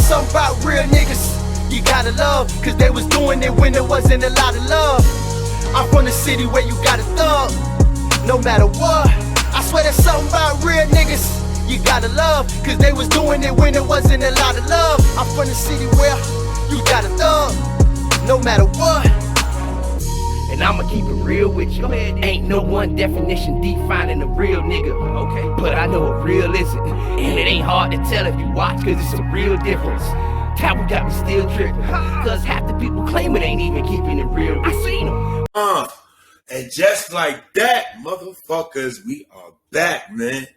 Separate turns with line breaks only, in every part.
something about real niggas you gotta love, cause they was doing it when there wasn't a lot of love. I'm from the city where you gotta thug, no matter what. I swear there's something about real niggas you gotta love, cause they was doing it when there wasn't a lot of love. I'm from the city where you gotta thug, no matter what.
And I'ma keep it real with you. Ain't no one definition defining a real nigga. Okay, but I know a real isn't. And it ain't hard to tell if you watch, cause it's a real difference. That we got me still tripping, cause half the people claim it ain't even keeping it real. I seen them.
And just like that, motherfuckers, we are back, man.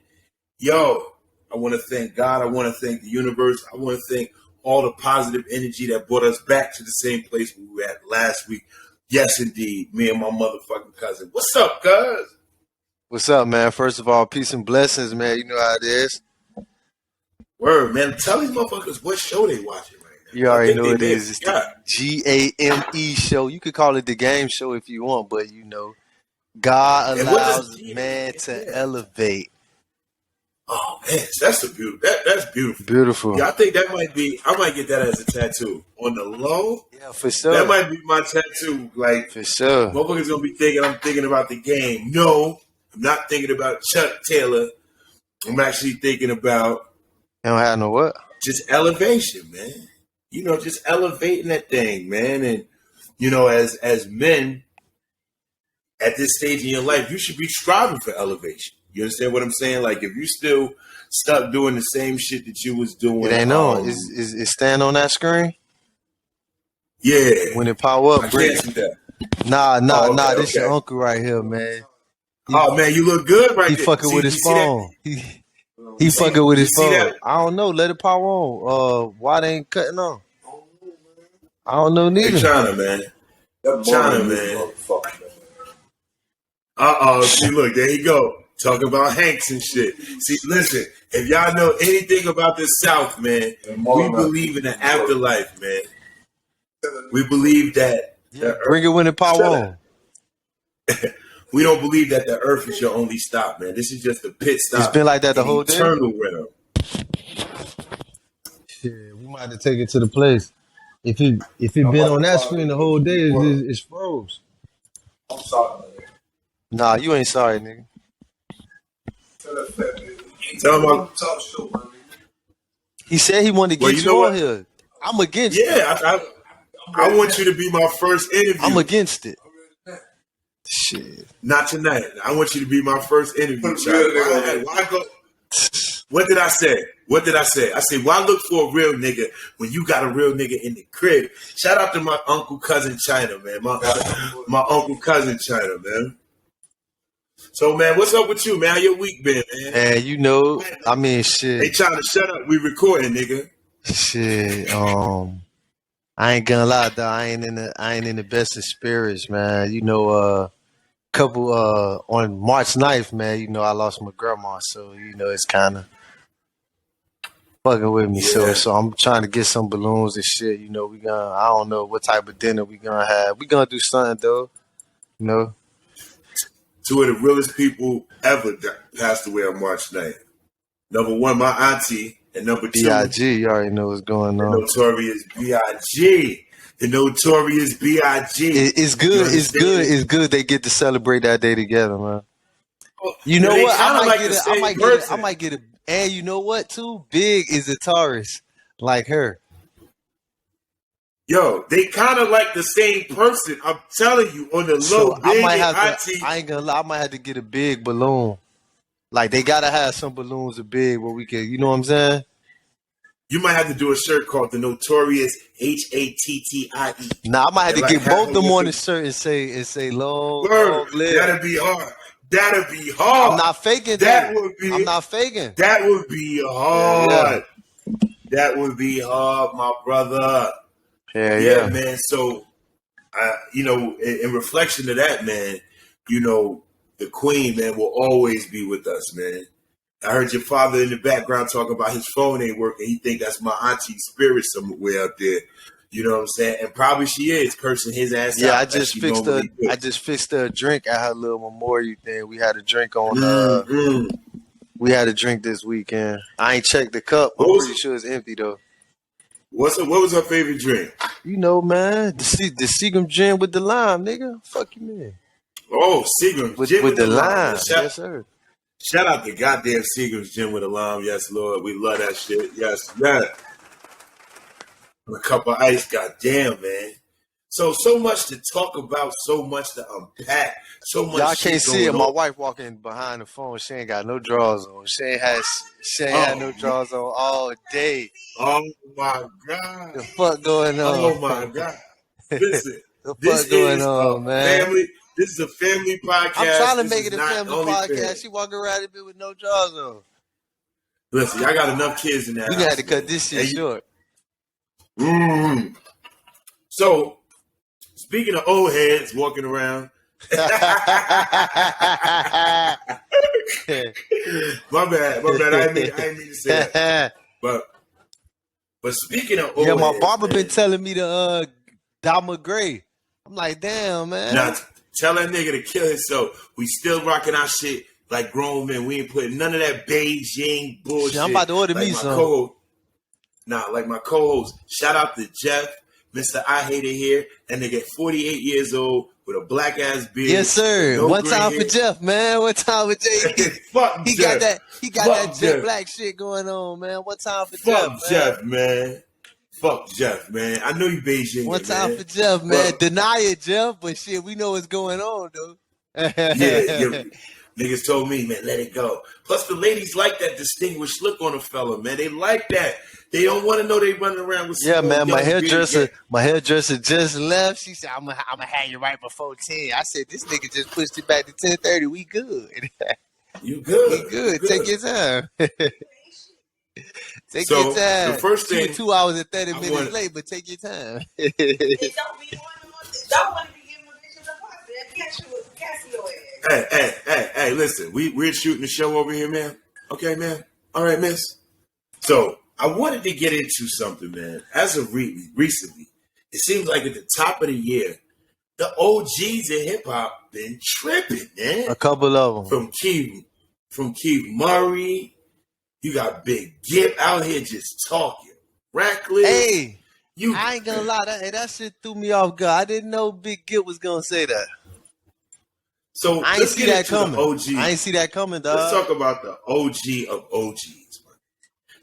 Yo, I want to thank God. I want to thank the universe. I want to thank all the positive energy that brought us back to the same place we were at last week. Yes, indeed. Me and my motherfucking cousin. What's up, cuz?
What's up, man? First of all, peace and blessings, man. You know how it is.
Word, man. Tell these motherfuckers what show they watching right now.
You already know it is. It's the G.A.M.E show. You could call it the game show if you want, but you know, God allows man to elevate.
Oh man, that's a beautiful. That's beautiful.
Beautiful.
Yeah, I think that might be. I might get that as a tattoo on the low.
Yeah, for sure.
That might be my tattoo. Like
for sure.
Motherfuckers gonna be thinking I'm thinking about the game. No, I'm not thinking about Chuck Taylor. I'm actually thinking about.
You don't have no what?
Just elevation, man. You know, just elevating that thing, man. And you know, as men at this stage in your life, you should be striving for elevation. You understand what I'm saying? Like, if you still stuck doing the same shit that you was doing,
it ain't on. Is stand on that screen?
Yeah.
When it power up,
I can't see that.
Nah. This your uncle right here, man.
Man, you look good right there.
He fucking with his phone. He fucking with his phone. I don't know. Let it power on. Why they ain't cutting on? I don't know neither.
Hey, China, man. China, man. See, look, there you go. Talking about Hanks and shit. See, listen, if y'all know anything about the South, man, we believe in the afterlife, man. We believe that.
Bring it when it power on.
We don't believe that the earth is your only stop, man. This is just a pit stop.
It's been like that the whole day.
Eternal realm.
Shit, we might have to take it to the place. If it been on that screen the whole day, it's froze.
I'm sorry, man.
Nah, you ain't sorry, nigga.
Tell him
he said he wanted to get you on here. I'm against it.
Yeah, I want you to be my first interview.
I'm against it. Shit.
Not tonight. I want you to be my first interview. Why go? What did I say? I said, why look for a real nigga when you got a real nigga in the crib? Shout out to my uncle cousin China, man. My uncle cousin China, man. So, man, what's up with you, man? How your week been, man?
Man, you know, I mean, shit.
Hey, China, shut up. We recording, nigga.
Shit, I ain't gonna lie, though. I ain't in the best of spirits, man. You know, couple on March 9th, man. You know, I lost my grandma, so you know it's kind of fucking with me.
Yeah.
So I'm trying to get some balloons and shit. You know, I don't know what type of dinner we gonna have. We gonna do something though. You know.
Two of the realest people ever passed away on March 9th. Number one, my auntie, and number two,
B.I.G. You already know what's going on.
The notorious B.I.G. The notorious B.I.G.
It's good. It's good. They get to celebrate that day together, man. You know what? I might get it. And you know what? Too Big is a Taurus, like her.
Yo, they kind of like the same person. I'm telling you, on the low,
So
Big
I might
and
have
auntie.
to. I ain't gonna lie. I might have to get a big balloon. Like they gotta have some balloons a big where we can. You know what I'm saying?
You might have to do a shirt called the Notorious HATTIE.
Nah, I might have to
like
get both of them on the shirt and say long live.
That'd be hard. That'd be hard.
I'm not faking
that.
I'm not faking.
That would be hard.
Yeah.
That would be hard, my brother.
Yeah,
man. So, you know, in reflection of that, man, you know, the Queen, man, will always be with us, man. I heard your father in the background talking about his phone ain't working. He think that's my auntie's spirit somewhere out there. You know what I'm saying? And probably she is cursing his ass out.
Yeah, I just fixed her a drink at her little memorial thing. We had a drink on. We had a drink this weekend. I ain't checked the cup. I'm pretty sure it's empty though.
What was her favorite drink?
You know, man, the Seagram gin with the lime, nigga. Fuck you, man.
Oh, Seagram's gin
With the lime.
lime.
Yes, sir.
Shout out to goddamn Seagram's gin with a lime. Yes, Lord. We love that shit. Yes, yes. And a cup of ice. Goddamn, man. So much to talk about, so much to unpack, so much.
Y'all
shit
can't see it.
going
My
on.
wife walking behind the phone. She ain't got no drawers on. She ain't had no drawers on all day.
Oh my God.
The fuck going on?
Oh my God. Listen,
The
this
fuck going
is
on,
a
man?
family. This is a family podcast.
I'm trying to
This
make
is
it a
not
family
only
podcast.
family.
She walking around a bit with no drawers on.
Listen, I got enough kids in that.
We
house,
got to cut
man.
this shit
And you-
short.
So, speaking of old heads walking around, my bad. I didn't mean to say that. But speaking of old
Yeah, my
heads,
barber
man,
been telling me to Dama Gray. I'm like, damn, man.
now tell that nigga to kill himself. We still rocking our shit like grown men. We ain't putting none of that Beijing bullshit.
Shit, I'm about to order
like
me
my
some.
co-host. Like my co-host. Shout out to Jeff, Mr. I Hate It here. That nigga 48 years old with a black ass beard.
Yes, sir.
no
One
gray
time
hair.
for Jeff, man. One time for Jeff.
Fuck
He
Jeff.
got
Fuck
that Jet
Jeff.
Black shit going on, man. One time for
Fuck
Jeff, man.
Jeff, man. Fuck Jeff, man. I know you Beijing.
One time for Jeff, man.
Well-
Deny it, Jeff, but shit, we know what's going on, though.
Yeah. Niggas told me, man, let it go. Plus, the ladies like that distinguished look on a fella, man. They like that. They don't want to know they running around with
Yeah,
some
man.
young
My
beard.
hairdresser just left. She said, "I'm gonna have you right before 10." I said, "This nigga just pushed it back to 10:30. We good.
You good?
We good. Take your time. Take
So,
your time."
the first
She was
thing
2 hours and 30
I
minutes
wanted-
late, but take your time.
Don't be one don't want to be giving bitches a pussy. Catch your ass.
Hey, listen. We're shooting the show over here, man. Okay, man. All right, miss. So, I wanted to get into something, man. As of recently, it seems like at the top of the year, the OGs in hip hop been tripping, man.
A couple of them.
From Keith Murray, you got Big Gip out here just talking reckless.
Hey,
you,
I ain't gonna lie, that shit threw me off guard. I didn't know Big Gip was gonna say that.
So
I ain't
let's
see
get
that
into the
coming.
OG.
I ain't see that coming,
Let's
dog.
talk about the OG of OGs, man.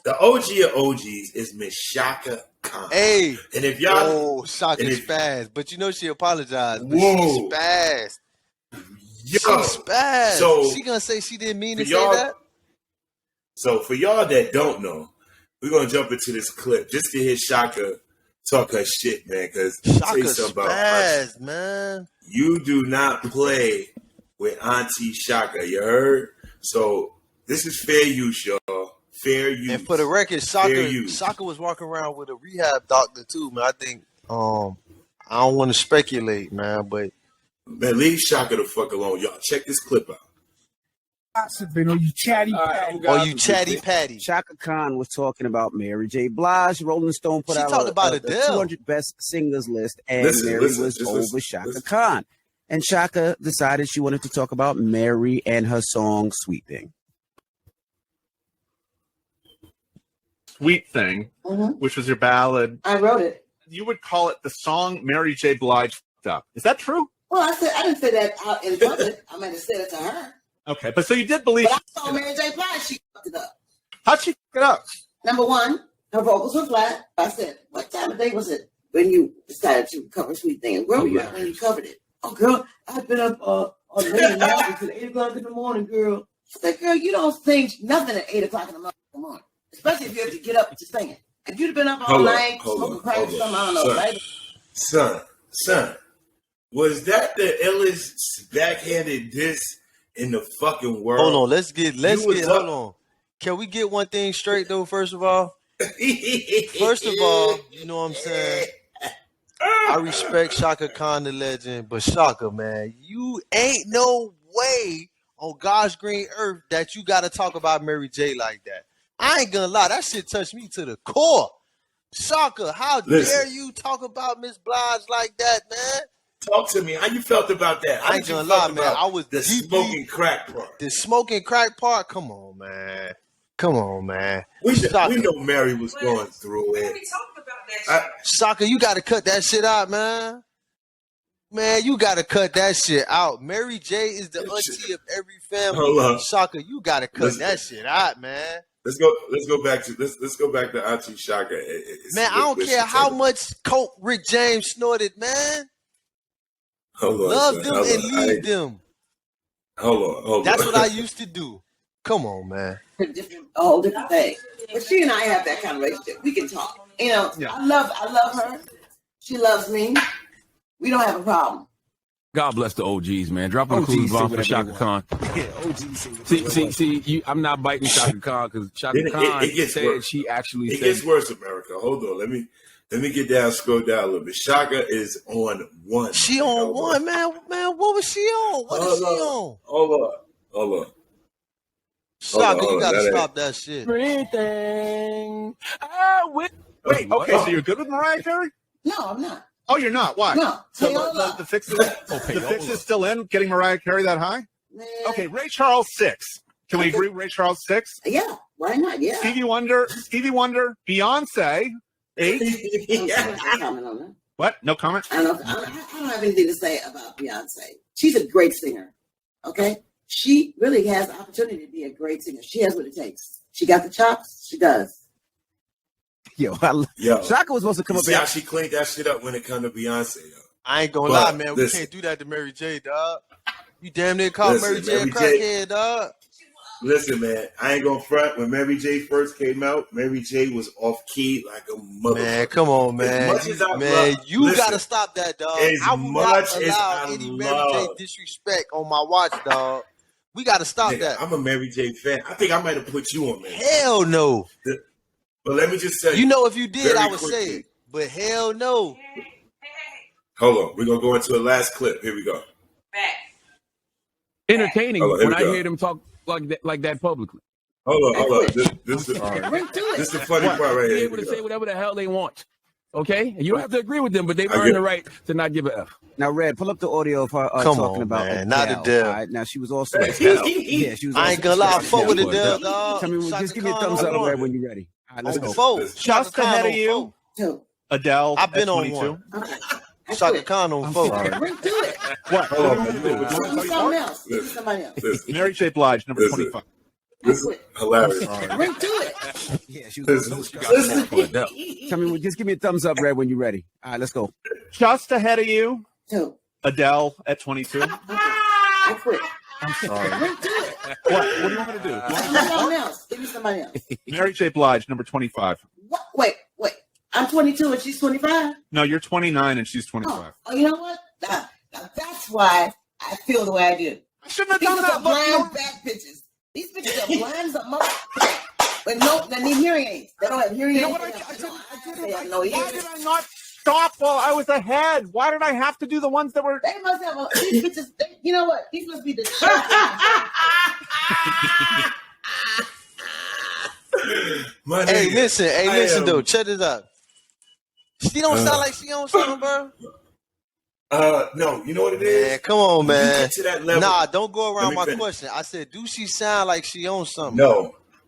The OG of OGs is Miss Shaka Khan.
Hey,
And if y'all,
oh, Shaka
and if-
spazzed, but you know she apologized. But
Whoa.
she spazzed. She
yo,
spazzed.
so
She gonna say she didn't mean to
for
say
y'all-
that?
so for y'all that don't know, we're gonna jump into this clip just to hear Shaka talk her shit, man. Because
Shaka spazzed, man.
you do not play with Auntie Shaka. You heard? So this is fair use, y'all. Fair use.
And for the record,
Fair use.
Shaka was walking around with a rehab doctor too, man. I think I don't want to speculate, man, but
Man, leave Shaka the fuck alone, y'all. Check this clip out.
Gossiping, or you chatty patty.
oh, you chatty patty.
Shaka Khan was talking about Mary J. Blige. Rolling Stone put
She
out
talked about
the
Adele.
200 best singers list, and
Listen,
Mary
listen,
was
just
over
listen,
Shaka
listen.
Khan. And Shaka decided she wanted to talk about Mary and her song "Sweet Thing."
Sweet Thing, which was your ballad,
I wrote it.
you would call it the song Mary J. Blige fucked up. Is that true?
Well, I didn't say that out in public. I might have said it to her.
Okay, but so you did believe.
But I saw Mary J. Blige, she fucked it up.
How'd she fuck it up?
Number one, her vocals were flat. I said, what time of day was it when you decided to cover Sweet Thing? Where were you at when you covered it? Oh, girl, I've been up on late night until 8 o'clock in the morning, girl. I said, girl, you don't sing nothing at 8 o'clock in the morning, especially if you have to get up to sing it. If you'd have been up all night, smoking crack or something, I don't know, right?
Son, was that the illest backhanded diss in the fucking world?
Hold on, let's get
was
hold
up.
on. Can we get one thing straight though? First of all, you know what I'm saying? I respect Shaka Khan the legend, but Shaka, man, you ain't no way on God's green earth that you gotta talk about Mary J like that. I ain't gonna lie, that shit touched me to the core. Shaka, how
Listen.
dare you talk about Miss Blige like that, man?
Talk to me. How you felt about that? How
I ain't
did you
gonna
felt
lie, man.
about
I was
the
deeply-
smoking crack part.
The smoking crack part, come on, man. Come on, man.
We
Shaka.
know Mary was going through
What
it.
we talking about
Shaka, you gotta cut that shit out, man. Man, you gotta cut that shit out. Mary J is the auntie of every family.
Hold on.
Shaka, you gotta cut that shit out, man.
Let's go back to Auntie Shaka.
Man, I don't care how much coke Rick James snorted, man.
Hold on,
love
son.
them
Hold
and
on.
leave them.
Hold on.
That's what I used to do. Come on, man.
A whole different thing. But she and I have that kind of relationship. We can talk. You know, I love her. She loves me. We don't have a problem.
God bless the OGs, man. Dropping a clues bomb for Shaka Khan.
Yeah, OGs.
See, I'm not biting Shaka Khan because Shaka Khan said
worse.
she actually
It
said.
gets worse, America. Hold on. Let me get down, scroll down a little bit. Shaka is on 1.
She on 1, man. Man, what was she on? What is she on?
Hold on.
Shaka, you gotta stop that shit.
Everything.
Wait, okay, so you're good with Mariah Carey?
No, I'm not.
Oh, you're not? Why?
No.
So the fix is still in getting Mariah Carey that high?
Man.
Okay, Ray Charles 6. Can we agree Ray Charles 6?
Yeah, why not? Yeah.
Stevie Wonder, Beyonce 8.
Comment on that.
What? No comment?
I don't have anything to say about Beyonce. She's a great singer. Okay? She really has the opportunity to be a great singer. She has what it takes. She got the chops. She does.
Yo, Shaka was supposed to come up.
See how she cleaned that shit up when it comes to Beyonce, yo.
I ain't gonna lie, man. We can't do that to Mary J, dog. You damn near called Mary J a crackhead, dog.
Listen, man, I ain't gonna front. When Mary J first came out, Mary J was off key like a mother.
Man, come on, man. You gotta stop that, dog. I will not allow any Mary J disrespect on my watch, dog. We gotta stop that.
I'm a Mary J fan. I think I might have put you on, man.
Hell no.
But let me just say,
you know, if you did, I would say it. But hell no.
Hold on, we're gonna go into the last clip. Here we go.
Entertaining when I hear them talk like that publicly.
Hold on. This is the funny part right here.
Be able to say whatever the hell they want. Okay, and you don't have to agree with them, but they've earned the right to not give a F.
Now, Red, pull up the audio of her talking about
man. Not Adele.
Right? Now, she was also yeah, she was.
I ain't gonna lie, fuck with Adele, dog.
Tell me, just give me a thumbs up, Red, when you're ready. All right, let's
go.
Just ahead of you, Adele.
I've been on 1. Shaka Khan on 4.
Bring to it.
What?
Hold on.
Something else. Somebody else.
Mary J. Blige, number 25.
This is hilarious.
Bring to it.
Yeah, she was. Tell me, just give me a thumbs up, Red, when you're ready. All right, let's go.
Just ahead of you,
2.
Adele at 22.
I quit.
I'm sorry.
Bring to it.
What do you want me to do?
Something else. Give me somebody else.
Mary J. Blige, number 25.
What? Wait. I'm 22 and she's 25?
No, you're 29 and she's 25.
Oh, you know what? Now, that's why I feel the way I do.
I shouldn't have done that.
Blind back bitches. These bitches are blind as a mother. But they need hearing aids. They don't have hearing aids.
You know what? Why did I not stop while I was ahead? Why did I have to do the ones that were?
They must have. These bitches. You know what? These must be the.
Hey, listen, though. Check this out. She don't sound like she on something, bro.
No, you know what it is?
Man, come on, man.
You get to that level,
nah, don't go around my question. I said, do she sound like she on something?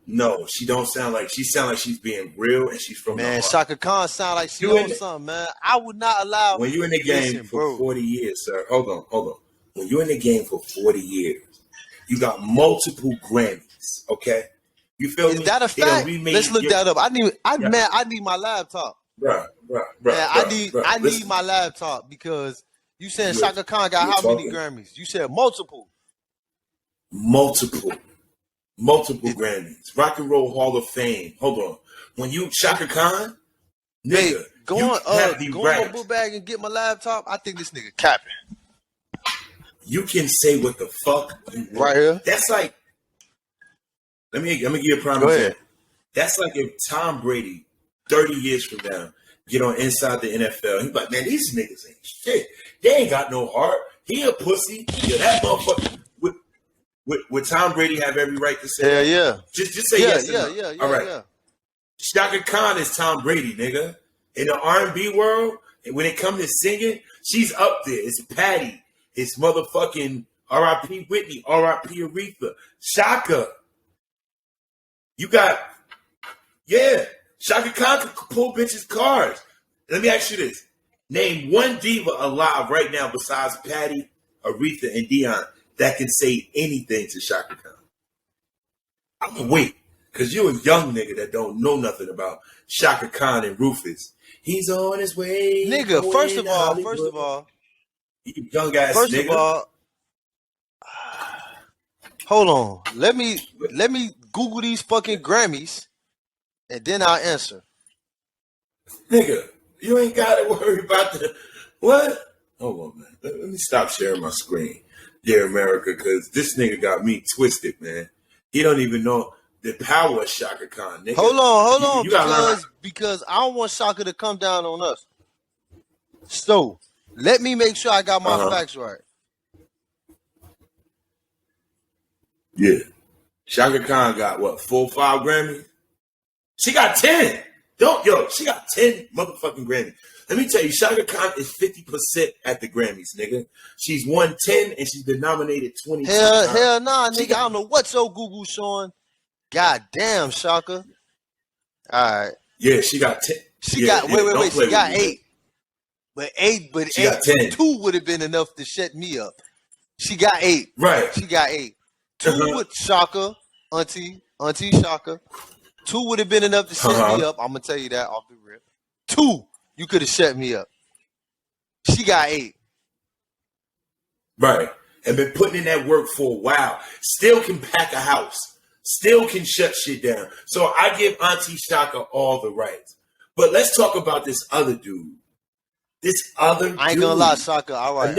No, she don't sound like she sound like she's being real and she's from the heart.
Shaka Khan sound like she on something, man. I would not allow.
When you're in the game for 40 years, sir. Hold on. When you're in the game for 40 years, you got multiple Grammys. Okay, you feel me?
Is that a fact? Let's look that up. I need my laptop.
Bruh.
I need my laptop because you said Shaka Khan got how many Grammys? You said multiple. Multiple Grammys. Rock and Roll Hall of Fame. Hold on. When you Shaka Khan, nigga, go on my book bag and get my laptop. I think this nigga capping. You can say what the fuck you want. Right here. That's like. Let me give you a prime example. That's like if Tom Brady, 30 years from now, get on Inside the NFL. He's like, man, these niggas ain't shit. They ain't got no heart. He a pussy. Yeah, that motherfucker. Would Tom Brady have every right to say? Yeah. Just say yes. Yeah. All right. Yeah. Shaka Khan is Tom Brady, nigga. In the R&B world, and when it comes to singing, she's up there. It's Patty. It's motherfucking R.I.P. Whitney. R.I.P. Aretha. Shaka. You got, Shaka Khan could pull bitches' cars.
Let me ask you this. Name one diva alive right now besides Patty, Aretha, and Dion that can say anything to Shaka Khan. I'm going to wait, because you're a young nigga that don't know nothing about Shaka Khan and Rufus. He's on his way.
Nigga, first of all,
you young ass
first
nigga.
of all, hold on. Let me Google these fucking Grammys, and then I'll answer.
Nigga, you ain't got to worry about the what? Hold on, man. Let me stop sharing my screen, dear America, because this nigga got me twisted, man. He don't even know the power of Shaka Khan, nigga.
Hold on,
you
because I don't want Shaka to come down on us. So let me make sure I got my facts right.
Yeah. Shaka Khan got what, 4 or 5 Grammys? She got 10. She got 10 motherfucking Grammys. Let me tell you, Shaka Khan is 50% at the Grammys, nigga. She's won 10 and she's been nominated 20 times.
Hell nah, nigga. I don't know what's your Google showing. God damn, Shaka. All right.
Yeah, she got 10.
She got wait. She got 8. But
she got 10.
2 would have been enough to shut me up. She got 8.
Right.
She got 8. 2 with Shaka, Auntie Shaka. 2 would have been enough to shut me up. I'm gonna tell you that off the rip. 2, you could have shut me up. She got 8.
Right. And been putting in that work for a while. Still can pack a house. Still can shut shit down. So I give Auntie Shaka all the rights. But let's talk about this other dude. I
ain't gonna lie, Shaka. All right.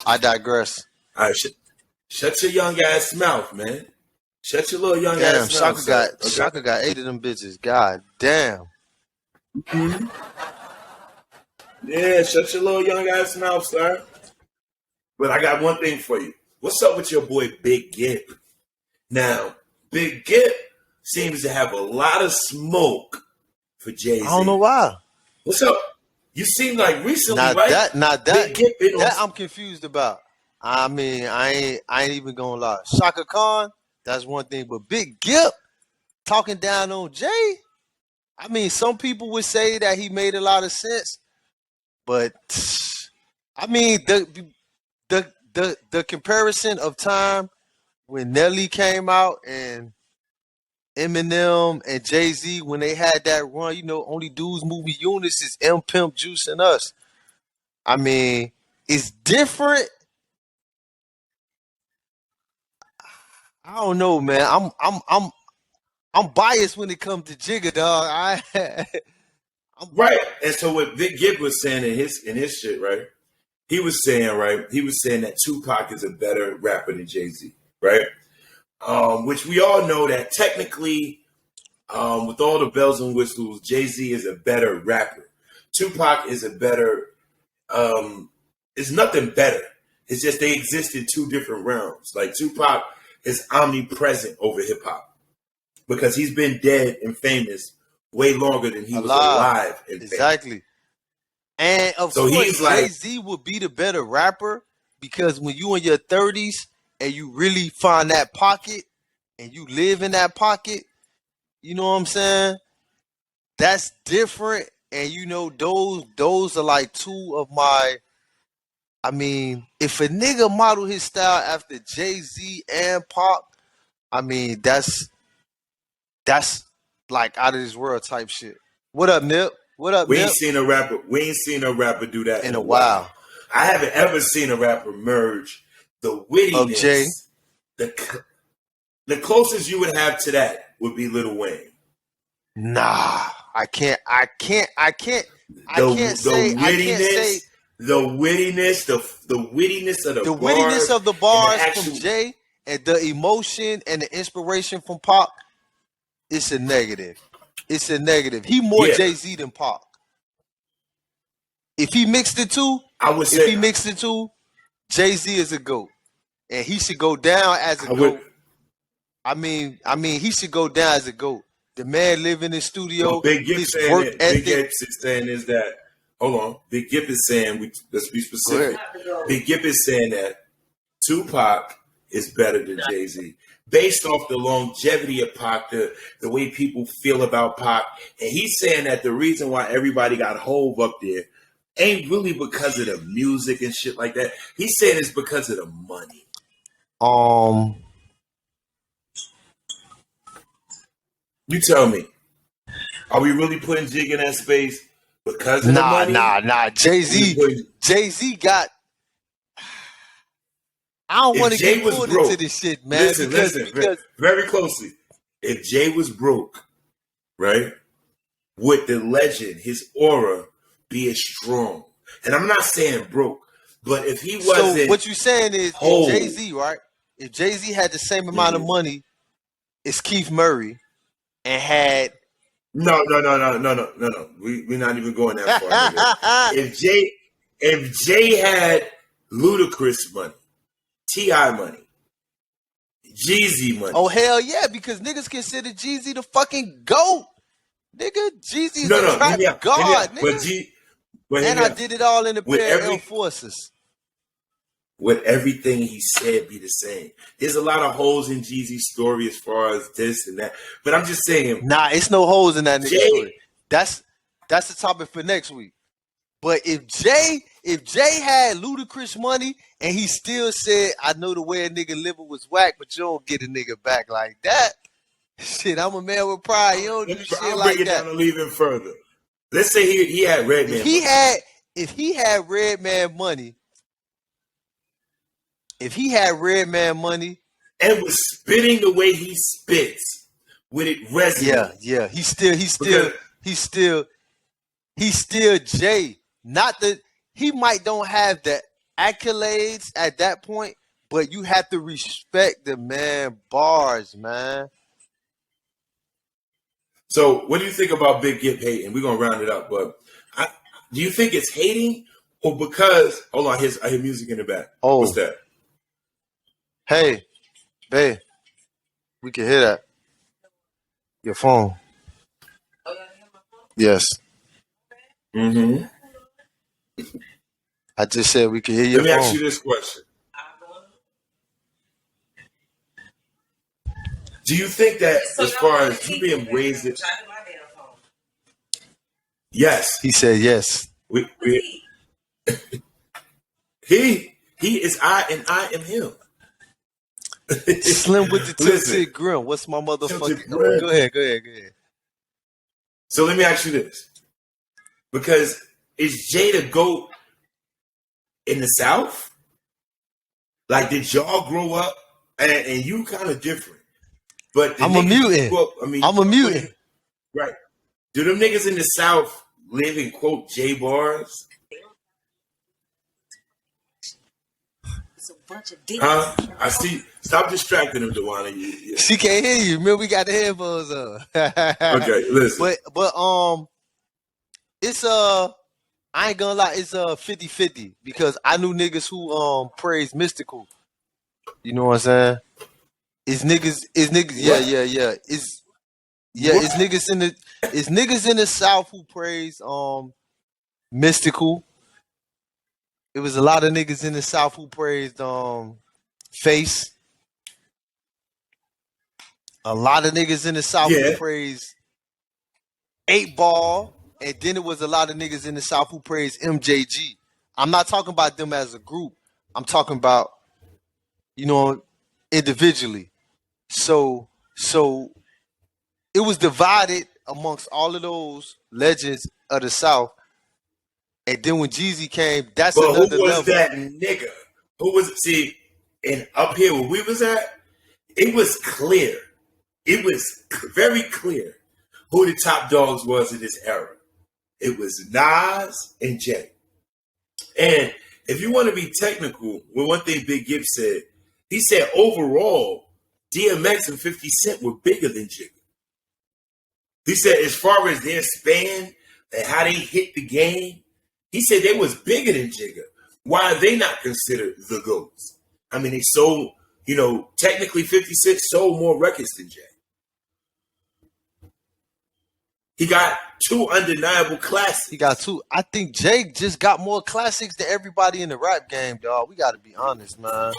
I digress.
All right, shut your young ass mouth, man. Shut your little young ass mouth.
Shaka got 8 of them bitches. God damn.
Mm-hmm. Yeah, shut your little young ass mouth, sir. But I got one thing for you. What's up with your boy Big Gip? Now, Big Gip seems to have a lot of smoke for Jay-Z.
I don't know why.
What's up? You seem like recently,
right?
That
I'm confused about. I mean, I ain't even gonna lie. Shaka Khan, that's one thing, but Big Gip talking down on Jay. I mean, some people would say that he made a lot of sense, but I mean the comparison of time when Nelly came out and Eminem and Jay-Z when they had that run, only dudes moving units is M Pimp, Juice, and us. I mean, it's different. I don't know, man. I'm biased when it comes to Jigga, dog.
Right. And so what Big Gip was saying in his shit, right? He was saying that Tupac is a better rapper than Jay-Z, right? Which we all know that technically, with all the bells and whistles, Jay-Z is a better rapper. Tupac is a better, it's nothing better. It's just they exist in 2 different realms. Like Tupac is omnipresent over hip hop because he's been dead and famous way longer than he was alive and famous.
Exactly. And of course, Jay-Z would be the better rapper because when you in your 30s and you really find that pocket and you live in that pocket, you know what I'm saying? That's different. And those are like 2 of my, I mean, if a nigga model his style after Jay-Z and Pac, I mean, that's like out of this world type shit. What up, Nip?
We ain't seen a rapper do that
in a while.
I haven't ever seen a rapper merge the wittiness
of Jay.
The closest you would have to that would be Lil Wayne.
Nah, I can't say
the wittiness
of the bars from Jay and the emotion and the inspiration from Pac. It's a negative. He more Jay-Z than Pac. If he mixed the 2, Jay-Z is a GOAT. And he should go down as a GOAT. I mean, he should go down as a GOAT. The man live in his studio.
Big Gip is saying is that. Hold on. Big Gip is saying, let's be specific. Big Gip is saying that Tupac is better than Jay-Z. based off the longevity of Pac, the way people feel about Pac. And he's saying that the reason why everybody got Hove up there ain't really because of the music and shit like that. He's saying it's because of the money. You tell me. Are we really putting Jig in that space because of the money?
Nah. Jay-Z got. I don't want to get pulled into this shit, man.
Listen, very closely. If Jay was broke, right, would the legend, his aura, be as strong? And I'm not saying broke, but if he wasn't.
So what you saying is, if Jay-Z, right? If Jay-Z had the same amount of money as Keith Murray, and had
no. We're not even going that far. if Jay had ludicrous money, T.I. money, Jeezy money.
Oh hell yeah, because niggas consider Jeezy the fucking GOAT. Nigga, Jeezy's the trap god, nigga. And I did it all in a pair of Air Forces.
Would everything he said be the same? There's a lot of holes in Jeezy's story as far as this and that. But I'm just saying.
Nah, it's no holes in that nigga story. That's the topic for next week. But if Jay had ludicrous money and he still said, I know the way a nigga liver was whack, but you don't get a nigga back like that. Shit, I'm a man with pride. You don't do shit
I'll
like
break it
that.
down a little even further. Let's say he had Redman.
If he had Redman money,
and was spitting the way he spits, would it resonate?
Yeah. He's still Jay. Not that he might don't have the accolades at that point, but you have to respect the man bars, man.
So what do you think about Big Gip hating? We're gonna round it up, but do you think it's hating or because hold on, I hear music in the back.
Oh.
What's that?
Hey, babe, we can hear that. Your phone. Yes.
Mm-hmm.
I just said we can hear your phone.
Let me ask you this question. Do you think that as far as you being raised it? Yes.
He said yes.
He is I and I am him.
Slim with the tilted grim. What's my motherfucking grim? Go ahead.
So let me ask you this. Because is Jay the GOAT in the South? Like, did y'all grow up and you kind of different? But
I'm a mutant. I'm a mutant.
Right. Do them niggas in the South live in, quote, J bars? Huh? I see. Stop distracting him, Dewana.
She can't hear you. Remember, we got the headphones on.
Okay, listen.
But it's I ain't gonna lie, it's 50-50 because I knew niggas who praise Mystical. You know what I'm saying? It's niggas, yeah. It's niggas in the South who praise Mystical. It was a lot of niggas in the South who praised Face. A lot of niggas in the South who praised 8 Ball. And then it was a lot of niggas in the South who praised MJG. I'm not talking about them as a group. I'm talking about, individually. So it was divided amongst all of those legends of the South. And then when Jeezy came, that's another level.
Who was that nigga? Who was it? See, and up here where we was at, it was clear. It was very clear who the top dogs was in this era. It was Nas and Jay. And if you want to be technical, with one thing Big Gip said, he said overall, DMX and 50 Cent were bigger than Jigga. He said as far as their span and how they hit the game, he said they was bigger than Jigga. Why are they not considered the GOATs? I mean, they sold, technically 50 Cent sold more records than Jay. He got 2 undeniable classics.
He got 2. I think Jay just got more classics than everybody in the rap game, dog. We got to be honest, man.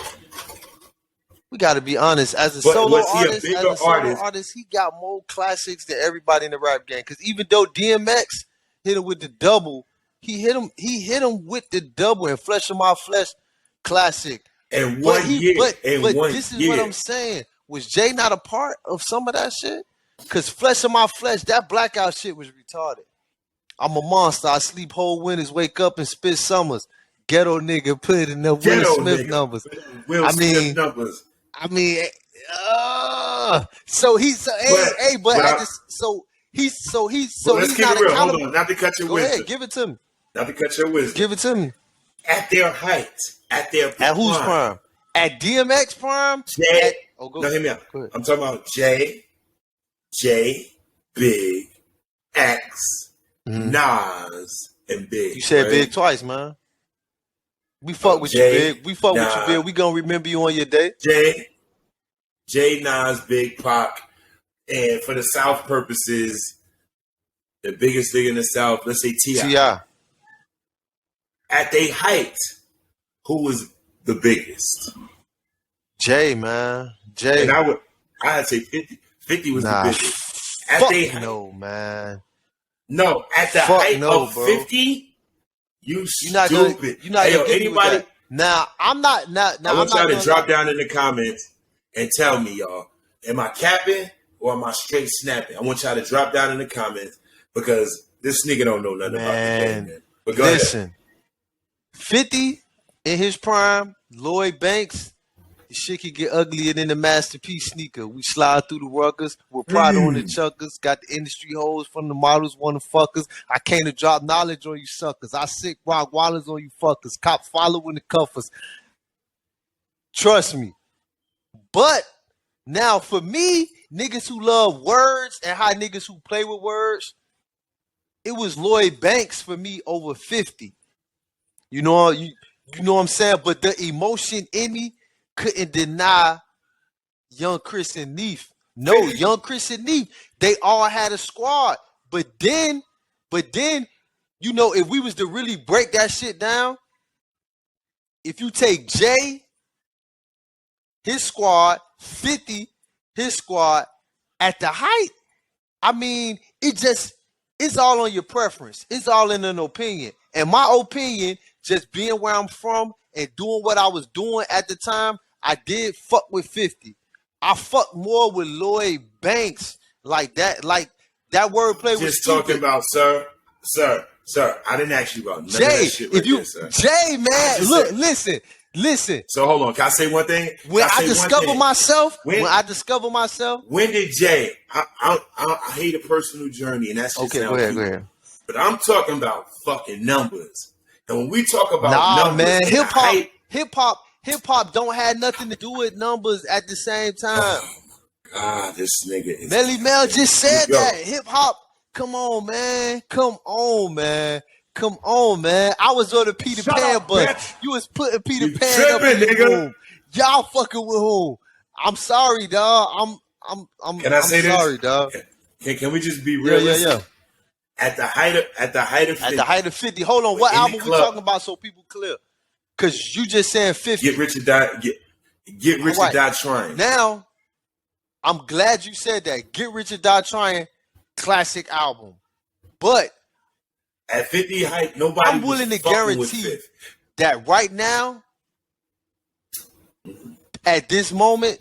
we got to be honest. As a
But
solo
was he a
artist,
bigger artist?
he got more classics than everybody in the rap game. Because even though DMX hit him with the double, he hit him with the double and Flesh of My Flesh classic.
In one year.
But this is what I'm saying. Was Jay not a part of some of that shit? Because Flesh of My Flesh, that blackout shit was retarded. I'm a monster. I sleep whole winters, wake up and spit summers. Ghetto nigga put in the Will Smith numbers.
Smith numbers.
So he's
let's keep
not
it real.
accountable.
Hold on, not to cut your
Go
wisdom.
ahead, give it to me.
Not to cut your wisdom.
Give it to me.
At their height, at their prime.
At whose prime? At DMX prime?
Jay.
No,
hear me out. I'm talking about Jay, Big, X, Nas, and Big.
You said
right?
Big twice, man. We fuck with you, Big. We fuck with you, Big. We gonna remember you on your day.
Jay, Nas, Big, Pac, and for the South purposes, the biggest thing in the South, let's say T.I. At their height, who was the biggest?
Jay, man. Jay.
And I'd say 50. 50 was the biggest. At their height.
No, man.
No, at the height of 50, you're not stupid.
You're not gonna
anybody.
Now, I'm not.
I want y'all to drop down in the comments and tell me, y'all, am I capping or am I straight snapping? I want y'all to drop down in the comments because this nigga don't know nothing about the game, man. But listen,
50 in his prime, Lloyd Banks, the shit could get uglier than the Masterpiece sneaker. We slide through the ruckers, we're proud on the chuckers, got the industry hoes from the models, wanna fuckers. I came to drop knowledge on you suckers. I sick rock wallers on you fuckers. Cop following the cuffers. Trust me. But now for me, niggas who love words and how niggas who play with words, it was Lloyd Banks for me over 50. You know what I'm saying? But the emotion in me couldn't deny Young Chris and Neef. No, Young Chris and Neef, they all had a squad. But then, you know, if we was to really break that shit down, if you take Jay, his squad, 50, his squad, at the height, I mean, it's all on your preference. It's all in an opinion. And my opinion, just being where I'm from and doing what I was doing at the time, I did fuck with 50. I fucked more with Lloyd Banks like that wordplay was
just
stupid.
Talking about, sir, I didn't ask you about none of that shit right there, sir.
Jay, man, look, listen.
So hold on, can I say one thing?
When I discover myself, when
did Jay? I hate a personal journey, and that's just
okay. Go ahead.
But I'm talking about fucking numbers, and when we talk about numbers,
man, hip hop don't have nothing to do with numbers at the same time.
Oh my God, this nigga is.
Melly Mel just said that hip hop. Come on, man. I was on the Peter Pan, but you was putting Peter Pan up in the room. Y'all fucking with who? I'm sorry, dog.
Can I say
sorry,
this?
Dog.
Can we just be realistic?
Yeah.
At the height of
50. Hold on, what album we talking about so people clear? Because you just saying 50.
Get Rich or Die Trying.
Now, I'm glad you said that. Get Rich or Die Trying, classic album. But
at 50 height, nobody.
I'm willing to guarantee that right now, at this moment,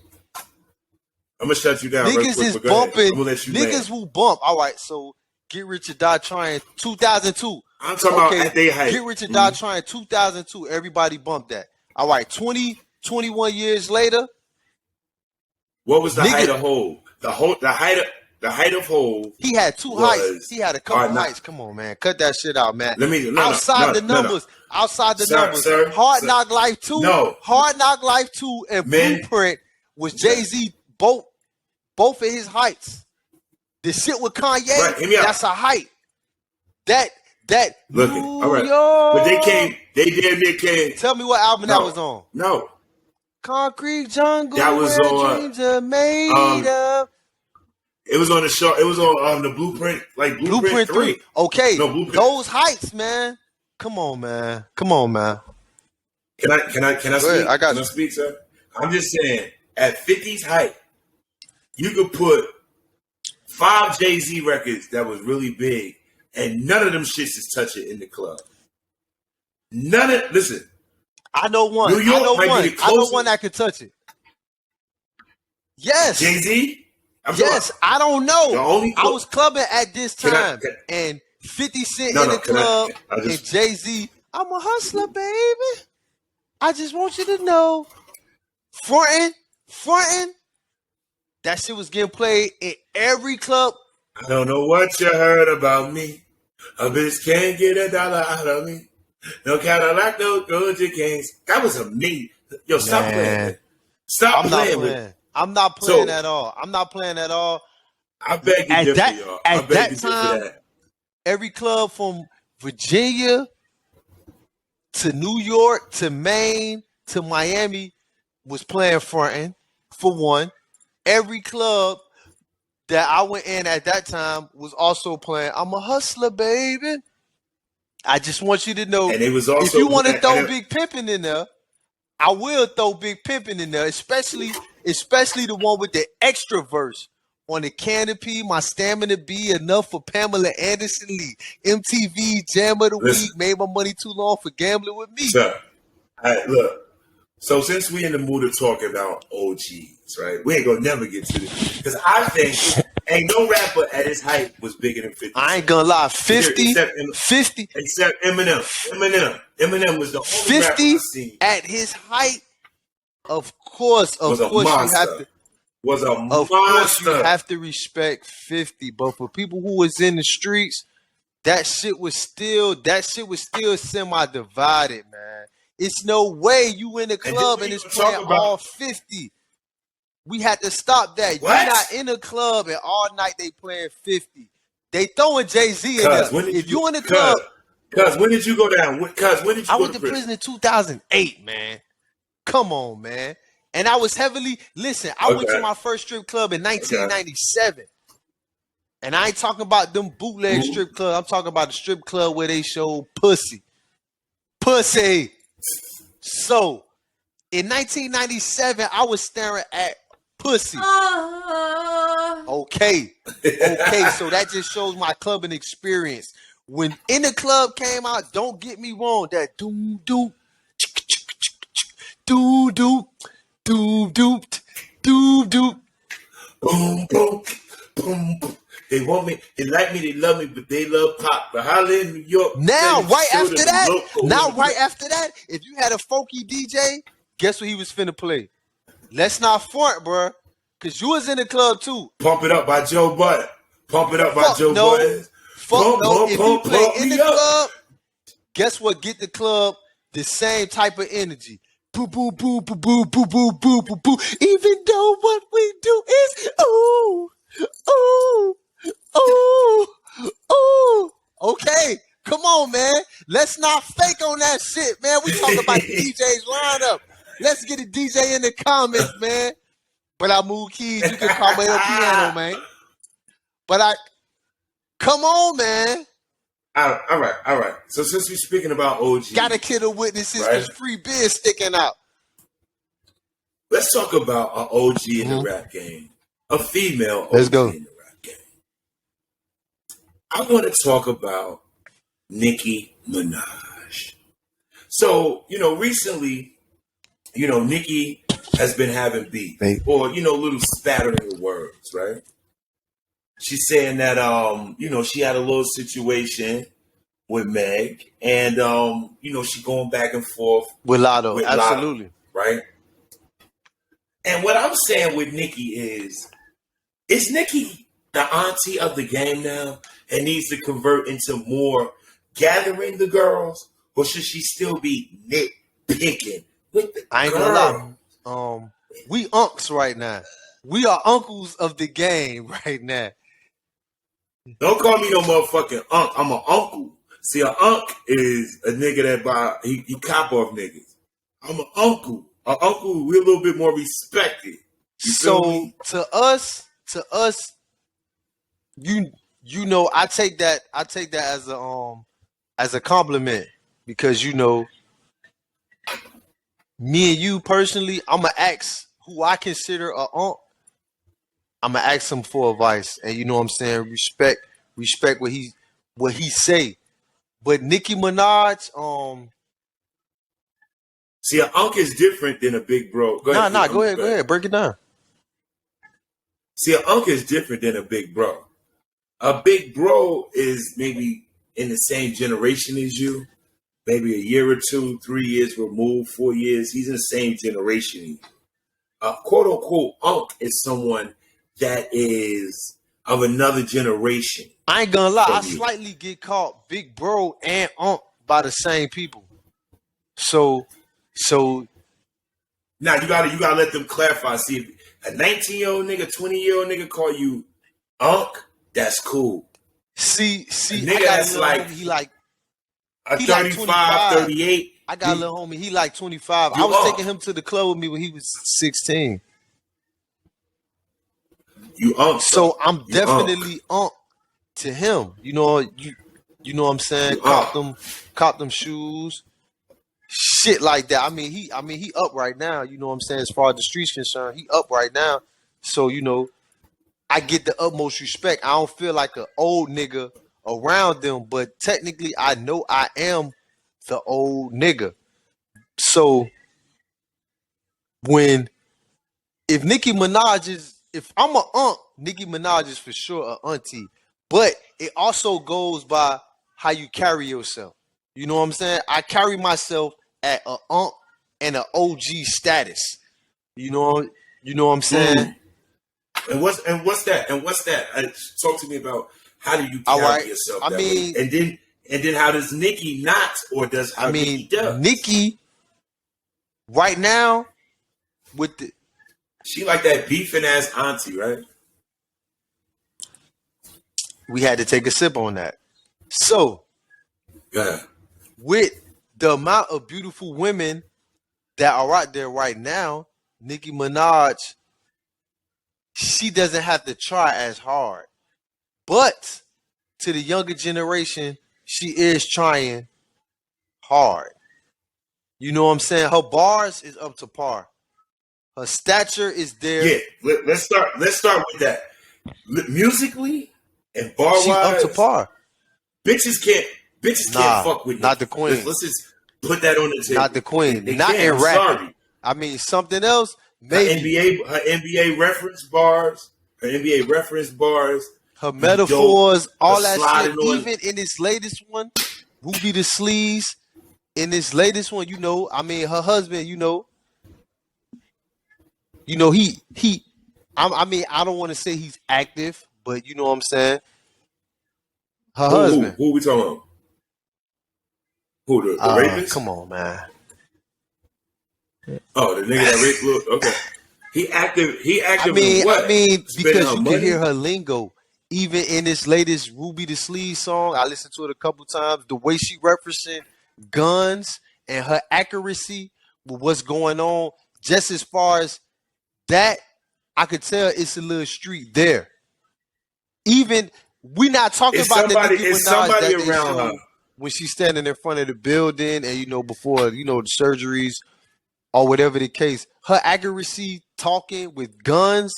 I'm gonna shut you down.
Niggas is bumping. Niggas will bump. All right, so Get Rich or Die Trying 2002.
I'm talking about at their height.
Get Rich or Die Trying 2002. Everybody bumped that. All right, 21 years later.
What was the height of Hov? The height of Hov.
He had two heights. He had a couple heights. Come on, man. Cut that shit out, man. Outside the numbers.
Sir,
Hard Knock Life 2.
No.
Hard Knock Life 2 and Blueprint was Jay-Z both of his heights. The shit with Kanye, that's a height. That
look, all right. But they damn near came.
Tell me what album that was on.
No.
Concrete Jungle.
That was on
dreams are made up.
It was on the show. It was on the Blueprint, like Blueprint 3.
Okay.
No, Blueprint.
Those heights, man. Come on, man.
Can I speak?
I got
you. Speak, sir? I'm just saying, at 50's height, you could put 5 Jay-Z records that was really big, and none of them shits is touching in the club. Listen.
I know one.
New York might be the
I know
closest.
one that could touch it. Yes.
Jay-Z?
Yes. I don't know. I was clubbing at this
Can
time,
can
and 50 Cent in the club, and Jay-Z, I'm a hustler, baby. I just want you to know. Frontin'. That shit was getting played in every club.
I don't know what you heard about me. A bitch can't get $1 out of me. No Cadillac, no Gucci Kings. That was amazing. Yo, stop playing. Stop playing with it.
I'm not playing at all. I'm not playing at all.
I beg you differ, y'all.
At that time, every club from Virginia to New York to Maine to Miami was playing frontin', for one. Every club that I went in at that time was also playing I'm a hustler, baby. I just want you to know,
and it was also,
if you want to throw Big Pimpin' in there, I will throw Big Pimpin' in there, especially the one with the extra verse on the canopy. My stamina be enough for Pamela Anderson Lee. MTV Jam of the Week. Made my money too long for gambling with me.
Sir, look. So since we in the mood of talking about OGs, right? We ain't gonna never get to this because I think ain't no rapper at his height was bigger than 50.
I ain't gonna lie, 50,
except Eminem. Eminem was the only
50
rapper I seen.
At his height. Of course, you have to.
Was a monster.
Of course, you have to respect 50. But for people who was in the streets, that shit was still semi-divided, man. It's no way you in the club and it's playing all 50. We had to stop that.
What?
You're not in the club and all night they playing 50. They throwing Jay-Z in there. If you in the club,
Cuz, when did you go down? I
went to prison in 2008, man. Come on, man. And I was heavily, I went to my first strip club in 1997. And I ain't talking about them bootleg strip clubs. I'm talking about the strip club where they show pussy. So, in 1997, I was staring at pussy. Okay, so that just shows my clubbing experience. When In the Club came out, don't get me wrong, that doo-doo, doo-doo, doo-doo, doo-doo.
Boom, boom, boom, boom. They want me, they like me, they love me, but they love pop. But holla in New York.
Now, right after that, if you had a folky DJ, guess what he was finna play? Let's not front, bro. Because you was in the club, too.
Pump It Up by Joe Budden. Pump It Up by Joe Budden.
If you play in the club, guess what? Get the club the same type of energy. Boo, boo, boo, boo, boo, boo, boo, boo, boo, boo. Even though what we do is ooh, ooh, ooh, ooh. Okay, come on, man. Let's not fake on that shit, man. We talking about the DJ's lineup. Let's get a DJ in the comments, man. But I move keys. You can call me a piano, man. Come on, man.
All right. So since we're speaking about OG,
gotta kill the witnesses because free beer sticking out.
Let's talk about an OG in the rap game, a female OG
in the
rap game. I want to talk about Nicki Minaj. So recently, Nicki has been having beef or little spattering of words, right? She's saying that she had a little situation with Meg, and she going back and forth
with Lotto, absolutely,
right? And what I'm saying with Nicki is Nicki the auntie of the game now and needs to convert into more gathering the girls, or should she still be nitpicking with the
I ain't
girls?
Gonna lie. We unks right now. We are uncles of the game right now.
Don't call me no motherfucking unk. I'm an uncle. See, an unk is a nigga that he cop off niggas. I'm an uncle. An uncle, we're a little bit more respected.
So to us, I take that as a compliment because me and you personally, I'ma ask who I consider a unk, I'm gonna ask him for advice, and you know what I'm saying, respect what he say. But Nicki Minaj,
see, an unk is different than a big bro. Go ahead,
go ahead, break it down.
See, an unk is different than a big bro. A big bro is maybe in the same generation as you, maybe a year or two, 3 years removed, 4 years. He's in the same generation. A quote unquote unk is someone that is of another generation.
I ain't gonna lie, I slightly get called big bro and unk by the same people. So
now you gotta let them clarify. See, if a 19-year-old nigga, 20-year-old nigga call you unk, that's cool.
See,
a nigga that's like
he like
a 35, 38.
I got a little homie, he like 25. I was taking him to the club with me when he was 16.
You unk.
So I'm definitely unk to him. You know what I'm saying? Caught them shoes. Shit like that. I mean he up right now, you know what I'm saying, as far as the streets concerned. He up right now. So, you know, I get the utmost respect. I don't feel like an old nigga around them, but technically I know I am the old nigga. So if Nicki Minaj is, if I'm a unk, Nicki Minaj is for sure a auntie. But it also goes by how you carry yourself. You know what I'm saying? I carry myself at a unk and an OG status. You know what I'm saying?
And what's that? Talk to me about how do you carry yourself that way? And then how does Nicki not, or does how Nicki does?
Nicki right now with the,
she like that beefing ass auntie, right?
We had to take a sip on that. So
yeah,
with the amount of beautiful women that are out there right now, Nicki Minaj, she doesn't have to try as hard. But to the younger generation, she is trying hard. You know what I'm saying? Her bars is up to par. Her stature is there.
Yeah, let's start with that. Musically and bar wise,
she's up to par.
Bitches can't fuck with
not the queen.
Let's just put that on the table.
Not the queen. Not in rap. Sorry. I mean something else. Maybe.
Her NBA reference bars.
Her metaphors, all that shit. Even in this latest one, Ruby the Sleeves. In this latest one, you know, I mean, her husband, I mean, I don't want to say he's active, but you know what I'm saying? Her husband.
Who we talking about? Who, the rapist?
Come on, man.
Oh, the nigga that raped Lil. Okay. He active.
I mean, because you can hear her lingo. Even in this latest Ruby the Sleeve song, I listened to it a couple times. The way she referencing guns and her accuracy with what's going on, just as far as that, I could tell it's a little street there. Even we're not talking about the Nicki Minaj that they around her when she's standing in front of the building and before the surgeries or whatever the case. Her accuracy talking with guns,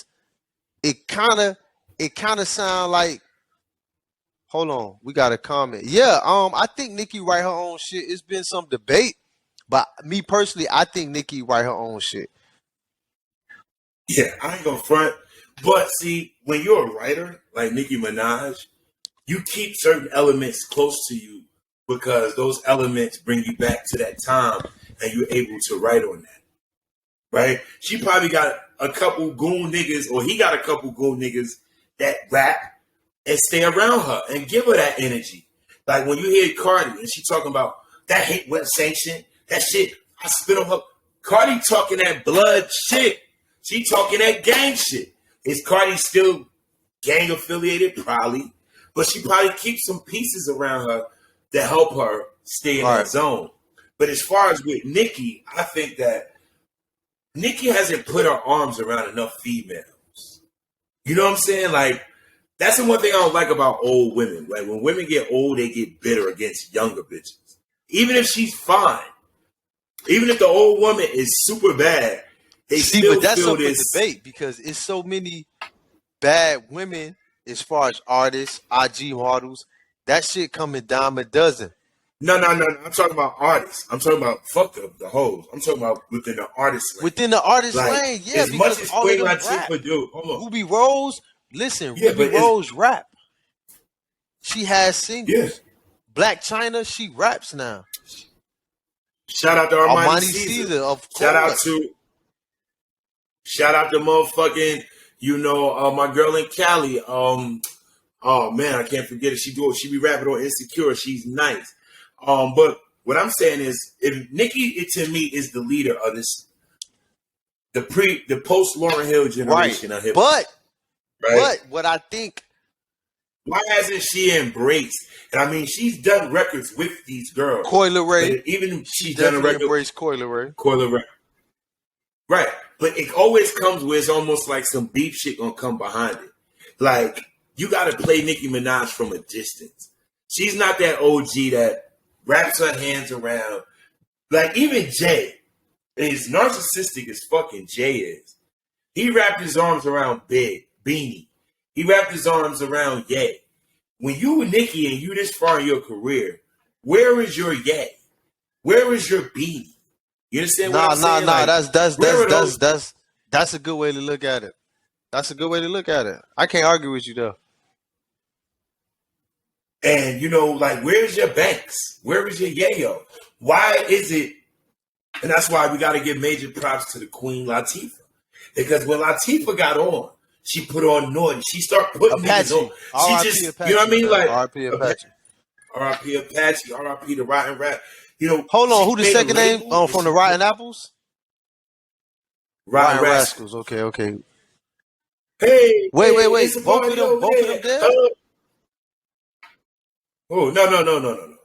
it kind of sound like. Hold on, we got a comment. Yeah, I think Nicki write her own shit. It's been some debate, but me personally, I think Nicki write her own shit.
Yeah, I ain't gonna front. But see, when you're a writer like Nicki Minaj, you keep certain elements close to you because those elements bring you back to that time and you're able to write on that. Right? She probably got a couple goon niggas, or he got a couple goon niggas that rap and stay around her and give her that energy. Like when you hear Cardi and she talking about that hate web sanction, that shit, I spit on her. Cardi talking that blood shit. She talking that gang shit. Is Cardi still gang affiliated? Probably. But she probably keeps some pieces around her that help her stay in that zone. But as far as with Nicki, I think that Nicki hasn't put her arms around enough females. You know what I'm saying? Like, that's the one thing I don't like about old women. Like, when women get old, they get bitter against younger bitches. Even if she's fine. Even if the old woman is super bad, They
See,
still
but that's
feel
up for
this.
debate because it's so many bad women as far as artists, IG models. That shit coming dime a dozen.
No. I'm talking about artists. I'm talking about fuck the hoes. I'm talking about within the artist lane.
Within the artist
Like,
lane, yeah,
as much
because
as
all
Queen
of them rap.
Latifah do, hold on.
Ruby Rose, listen,
Yeah,
Ruby
but it's-
Rose rap. She has singles.
Yeah.
Black China, she raps now.
Shout out to Armani Caesar.
Of course.
Shout out to motherfucking, my girl in Cali. Oh man, I can't forget it. She be rapping on Insecure. She's nice. But what I'm saying is, if Nicki, to me, is the leader of this, the post Lauryn Hill generation of hip hop.
But what I think,
why hasn't she embraced? And I mean, she's done records with these girls.
Coi Leray,
even she's done a record.
Embraced Coi Leray.
Right. But it always comes with, it's almost like some beef shit gonna come behind it. Like, you gotta play Nicki Minaj from a distance. She's not that OG that wraps her hands around. Like, even Jay, as narcissistic as fucking Jay is, he wrapped his arms around Beanie. He wrapped his arms around Ye. When you were Nicki and you this far in your career, where is your Ye? Where is your Beanie? You understand what I'm saying?
That's a good way to look at it. That's a good way to look at it. I can't argue with you though.
And where's your Banks? Where is your Yayo? Why is it? And that's why we got to give major props to the Queen Latifah, because when Latifah got on, she put on Norton. She started putting niggas on. She just,
Apache,
you know what I mean? Like
R.I.P. Apache.
R.I.P. Apache. R.I.P. the Rotten Rat.
Hold on, who the second name? From the Rotten Apples?
Rotten
Rascals. Okay.
Hey,
wait. Both of them dead?
Oh, no.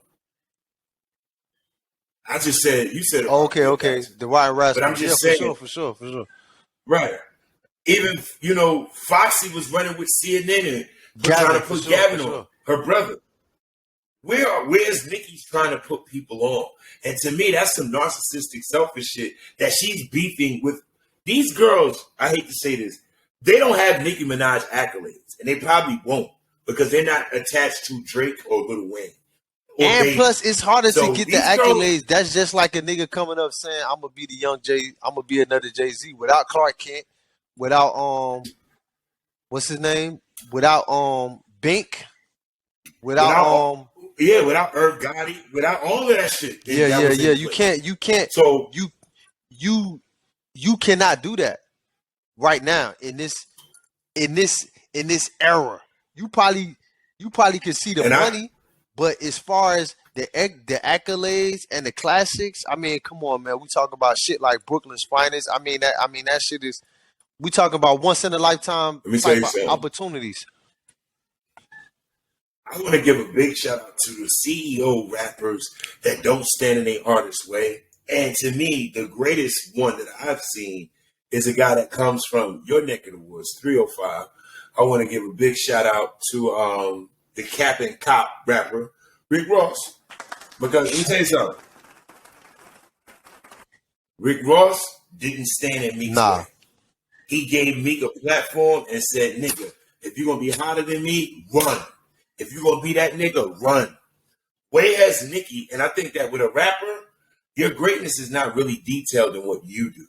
I just said, you said.
Okay. The Rotten Rascals.
But I'm just saying.
For sure.
Right. Even, Foxy was running with CNN and trying to put Gavin on, her brother. Where's Nicki's trying to put people on? And to me, that's some narcissistic, selfish shit that she's beefing with. These girls, I hate to say this, they don't have Nicki Minaj accolades. And they probably won't, because they're not attached to Drake or Lil Wayne.
And
Baby.
Plus, it's harder to get the accolades.
Girls,
that's just like a nigga coming up saying, I'm going to be the young Jay, I'm going to be another Jay-Z. Without Clark Kent, without, what's his name? Without, Bink. Without
Irv Gotti, without all of that shit.
Yeah. You can't.
So
you cannot do that right now in this era. You probably could see the money, but as far as the accolades and the classics, I mean, come on, man. We talk about shit like Brooklyn's Finest. I mean that shit is. We talk about once in a lifetime type of opportunities.
I want to give a big shout out to the CEO rappers that don't stand in their artist's way. And to me, the greatest one that I've seen is a guy that comes from your neck of the woods, 305. I want to give a big shout out to the Cap and Cop rapper, Rick Ross. Because let me tell you something. Rick Ross didn't stand in Meek's way. He gave Meek a platform and said, nigga, if you're going to be hotter than me, run. If you're going to be that nigga, run. Whereas Nicki, and I think that with a rapper, your greatness is not really detailed in what you do.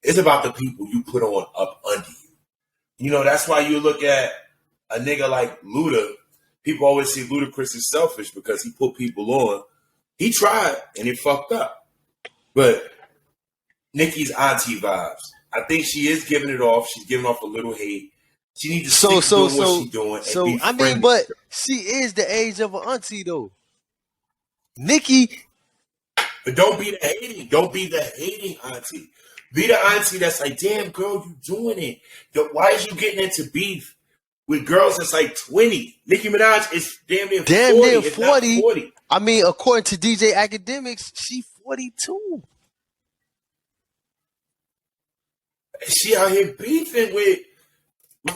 It's about the people you put on up under you. That's why you look at a nigga like Luda. People always see Ludacris as selfish because he put people on. He tried and he fucked up. But Nicki's auntie vibes. I think she is giving it off. She's giving off a little hate. She needs to stick doing what she's doing.
So I mean, but she is the age of an auntie though. Nicki.
But don't be the hating. Don't be the hating auntie. Be the auntie that's like, damn, girl, you doing it. Why is you getting into beef with girls that's like 20? Nicki Minaj is damn near 40.
I mean, according to DJ Academics, she 42.
She out here beefing with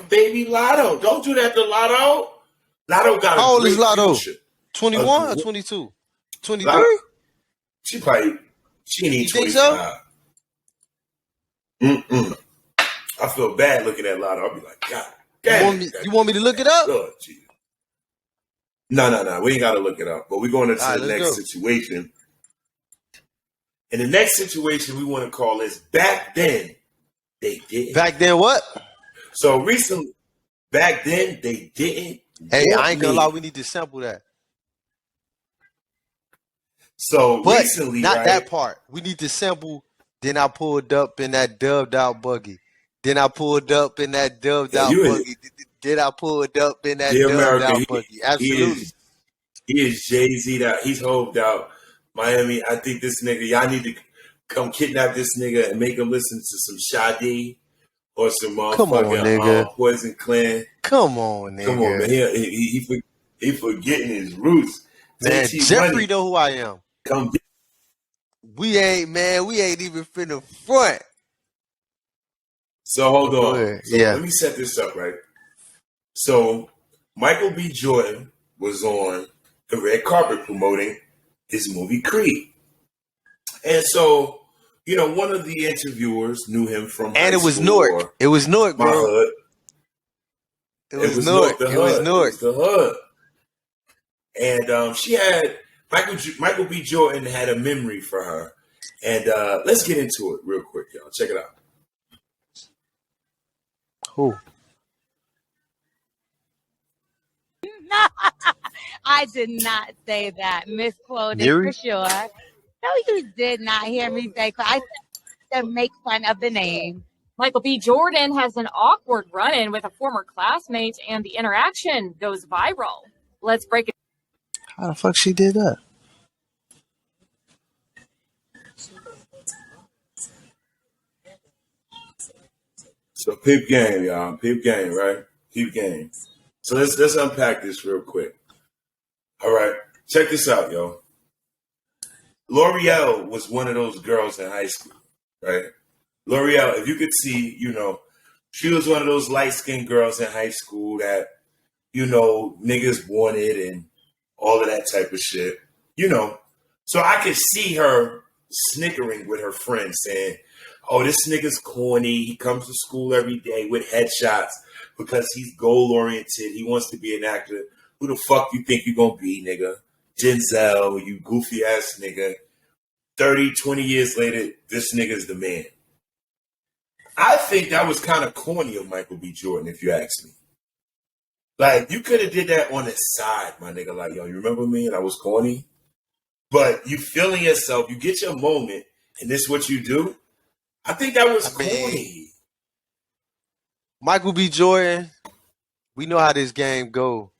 baby Lotto. Don't do that to Lotto. Lotto got
How old is Lotto?
Future.
21 or 22? 23?
She need 25. I feel bad looking at Lotto. I'll be like, God
You
damn.
want me to look it up?
Lord, Jesus. No. We ain't got to look it up. But we're going into
All right,
the
let's
next
go.
situation. And the next situation we want to call is back then they didn't.
Back then what?
So recently, back then they didn't.
Hey,
want
I ain't gonna
me.
lie. We need to sample that.
So
But
recently,
not
right?
that part. We need to sample. Then I pulled up in that dubbed out buggy. Then I pulled up in that dubbed out buggy. Then I pulled up in that
Dear
dubbed
America,
out buggy. Absolutely.
He is Jay-Z out. He's hoped out. Miami, I think this nigga, y'all need to come kidnap this nigga and make him listen to some Sade or some
Come on, nigga.
Poison Clan.
Come on, nigga.
Come on, man. He forgetting his roots.
Man, Jeffrey know who I am.
Come get.
We ain't even finna front.
So hold on. So
yeah.
Let me set this up, right? So Michael B. Jordan was on the red carpet promoting his movie Creed. And so, you know, one of the interviewers knew him from high
And it was
school
Newark. It was Newark,
my
bro.
hood.
It was Newark.
It
was Newark.
It was the hood. And she had Michael B. Jordan had a memory for her. And let's get into it real quick, y'all. Check it out.
Who?
I did not say that. Misquoted
Mary?
for sure. No, you did not hear me say. I said to make fun of the name.
Michael B. Jordan has an awkward run-in with a former classmate, and the interaction goes viral. Let's break it.
How the fuck she did that?
So peep game, y'all. Peep game, right? Peep game. So let's unpack this real quick. All right. Check this out, yo. L'Oreal was one of those girls in high school, right? L'Oreal, if you could see, you know, she was one of those light-skinned girls in high school that, you know, niggas wanted and all of that type of shit, you know. So I could see her snickering with her friends saying, oh, this nigga's corny. He comes to school every day with headshots because he's goal-oriented. He wants to be an actor. Who the fuck you think you gonna be, nigga? Denzel, you goofy-ass nigga. 30, 20 years later, this nigga's the man. I think that was kind of corny of Michael B. Jordan, if you ask me. Like, you could have did that on the side, my nigga. Like, yo, you remember me and I was corny? But you feeling yourself, you get your moment, and this is what you do? I think that was corny.
Michael B. Jordan, we know how this game go.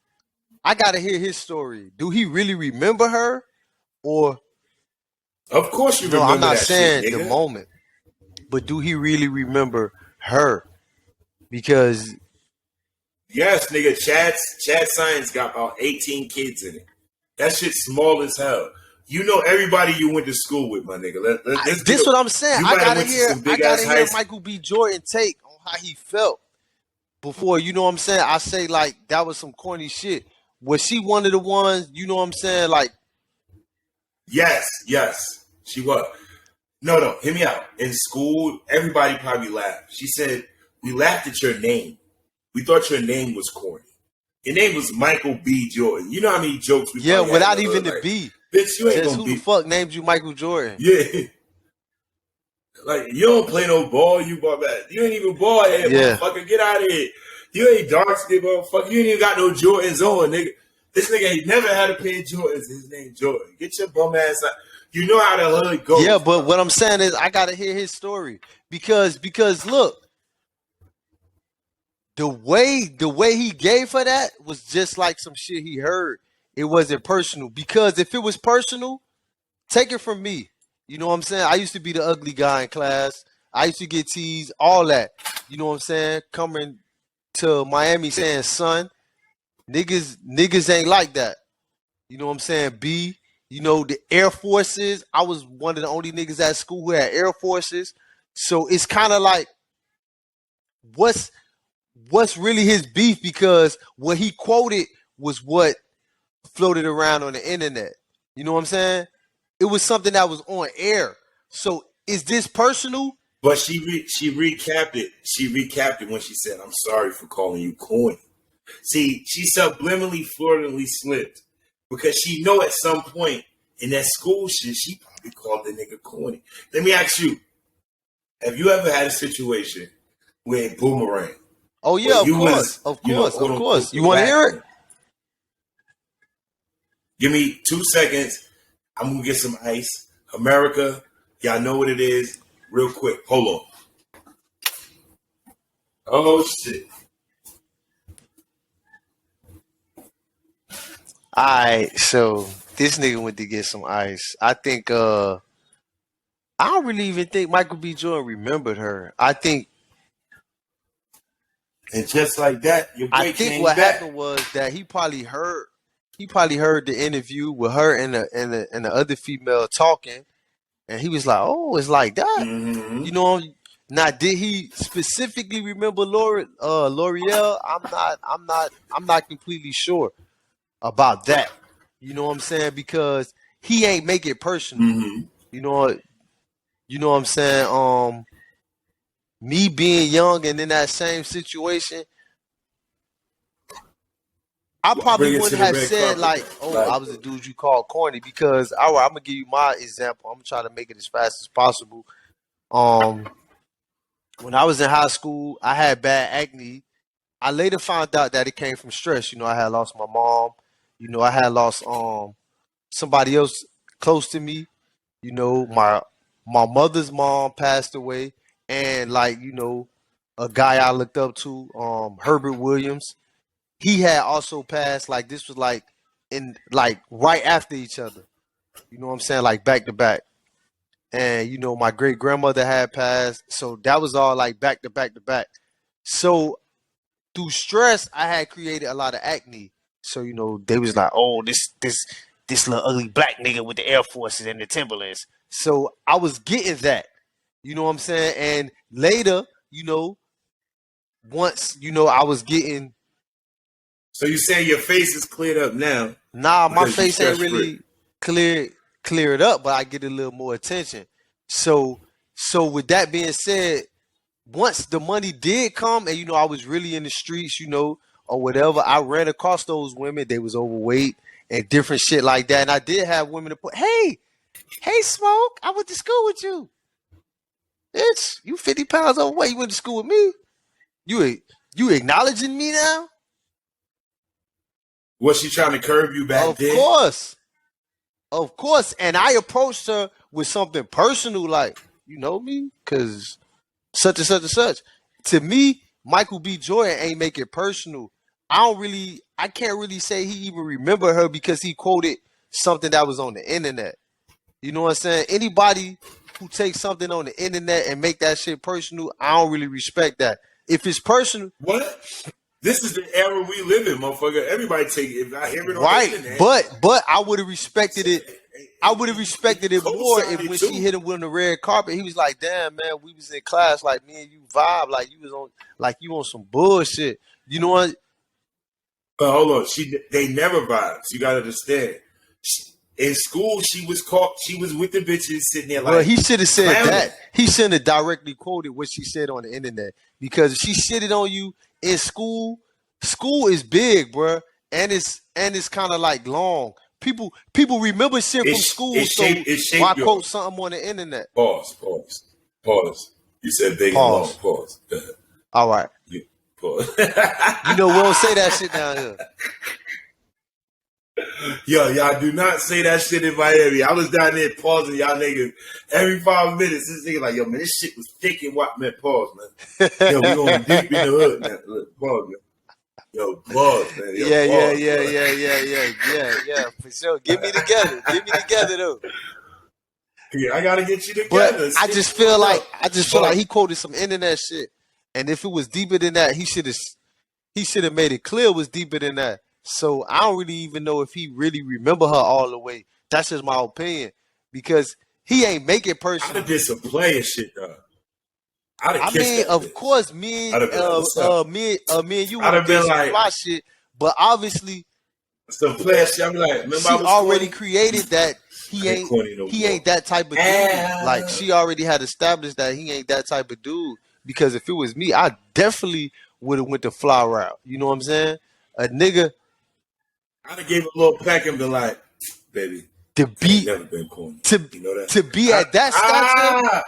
I gotta hear his story. Do he really remember her? Or
of course you remember
I'm not
that
saying
shit,
the
nigga.
moment. But do he really remember her? Because
yes, nigga, Chad Science got about 18 kids in it. That shit's small as hell. You know everybody you went to school with, my nigga.
This is what I'm saying. I gotta hear
high
Michael B. Jordan take on how he felt before, you know what I'm saying? I say like that was some corny shit. Was she one of the ones, you know what I'm saying? Like,
yes, she was. No, hear me out. In school, everybody probably laughed. She said, we laughed at your name. We thought your name was corny. Your name was Michael B. Jordan. You know how many jokes we
yeah, without even the
like,
B.
Bitch, you ain't
just
gonna
who the fuck named you Michael Jordan?
Yeah. Like, you don't play no ball, you ball back. You ain't even ball head, motherfucker. Get out of here. You ain't dark skin, motherfucker. You ain't even got no Jordans on, nigga. This nigga ain't never had a pair of Jordans. His name Jordan. Get your bum ass out. You know how the hood goes.
Yeah, but what I'm saying is I gotta hear his story. Because look, the way he gave her that was just like some shit he heard. It wasn't personal. Because if it was personal, take it from me. You know what I'm saying? I used to be the ugly guy in class. I used to get teased, all that. You know what I'm saying? Coming to Miami saying, son, niggas ain't like that. You know what I'm saying? B, you know, the Air Forces. I was one of the only niggas at school who had Air Forces. So it's kind of like, what's really his beef? Because what he quoted was what floated around on the internet. You know what I'm saying? It was something that was on air. So is this personal?
But she recapped it. She recapped it when she said, "I'm sorry for calling you corny." See, she subliminally, flippantly slipped because she know at some point in that school shit, she probably called the nigga corny. Let me ask you: have you ever had a situation where it boomerang?
Oh yeah, of course, of course. You want to hear it?
Give me 2 seconds. I'm gonna get some ice. America, y'all know what it is. Real quick, hold on. Oh shit.
Alright, so this nigga went to get some ice. I think I don't really even think Michael B. Jordan remembered her. I think
And just like that, your boy
I think
came
what
back.
happened was that he probably heard the interview with her and the other female talking, and he was like, "Oh, it's like that."
Mm-hmm.
You know. Now, did he specifically remember L'Oreal? I'm not completely sure about that. You know what I'm saying? Because he ain't make it personal.
Mm-hmm.
You know what I'm saying? Me being young and in that same situation, I probably wouldn't have said like, "Oh, I was the dude you called corny," because all right, I'm gonna give you my example. I'm gonna try to make it as fast as possible. When I was in high school, I had bad acne. I later found out that it came from stress. You know, I had lost my mom. You know, I had lost somebody else close to me. You know, my mother's mom passed away, and like, you know, a guy I looked up to, Herbert Williams, he had also passed. Like, this was like in like right after each other. You know what I'm saying? Like back to back. And you know, my great grandmother had passed, so that was all like back to back to back. So through stress, I had created a lot of acne. So you know, they was like, "Oh, this little ugly black nigga with the Air Forces and the Timberlands." So I was getting that, you know what I'm saying. And later, you know, once you know, I was getting.
So you saying your face is cleared up now?
Nah, my face ain't really cleared up, but I get a little more attention. So with that being said, once the money did come and you know I was really in the streets, you know, or whatever, I ran across those women. They was overweight and different shit like that. And I did have women to put, hey, Smoke, I went to school with you. Bitch, you 50 pounds overweight. You went to school with me. You acknowledging me now?
Was she trying to curb you back then?
Of course. And I approached her with something personal, like, you know me? Because such and such and such. To me, Michael B. Jordan ain't make it personal. I can't really say he even remember her because he quoted something that was on the internet. You know what I'm saying? Anybody who takes something on the internet and make that shit personal, I don't really respect that. If it's personal.
What? This is the era we live in, motherfucker. Everybody take it. If I hear it on the internet.
But I would have respected it. I would have respected it more if when she hit him on the red carpet, he was like, "Damn, man, we was in class, like me and you vibe, like you on some bullshit." You know what?
But hold on, they never vibed. You gotta understand. In school, she was with the bitches sitting there like.
Well, he should have said that. He shouldn't have directly quoted what she said on the internet, because if she shitted on you in school, school is big, bro, and it's kind of like long. People remember shit from school, so why quote something on the internet?
Pause. You said big and long. Pause.
All right.
Pause.
You know we don't say that shit down here.
Yo, y'all do not say that shit in Miami. I was down there pausing y'all niggas every 5 minutes. This nigga like, yo, man, this shit was thick and what, man, pause, man. Yo, we going deep in the hood, man. Look, pause, man. Yo, pause, man. Yo,
Yeah, for sure. Get me together, though.
Yeah, I gotta get you together.
But I just feel like he quoted some internet shit, and if it was deeper than that, he should have made it clear it was deeper than that. So I don't really even know if he really remember her all the way. That's just my opinion, because he ain't make it personal.
I'd have did some playing shit, though.
I mean, of course, me and you would have did some fly shit, but obviously
some player shit. I'm like, remember
She
I was
already
corny?
created that he
I ain't corny no
he
more.
ain't that type of dude. Like she already had established that he ain't that type of dude. Because if it was me, I definitely would have went the fly route. You know what I'm saying? A nigga
I'd have gave a little peck and been like, baby,
to
I ain't
be
never been corny. You know that?
to be at that stature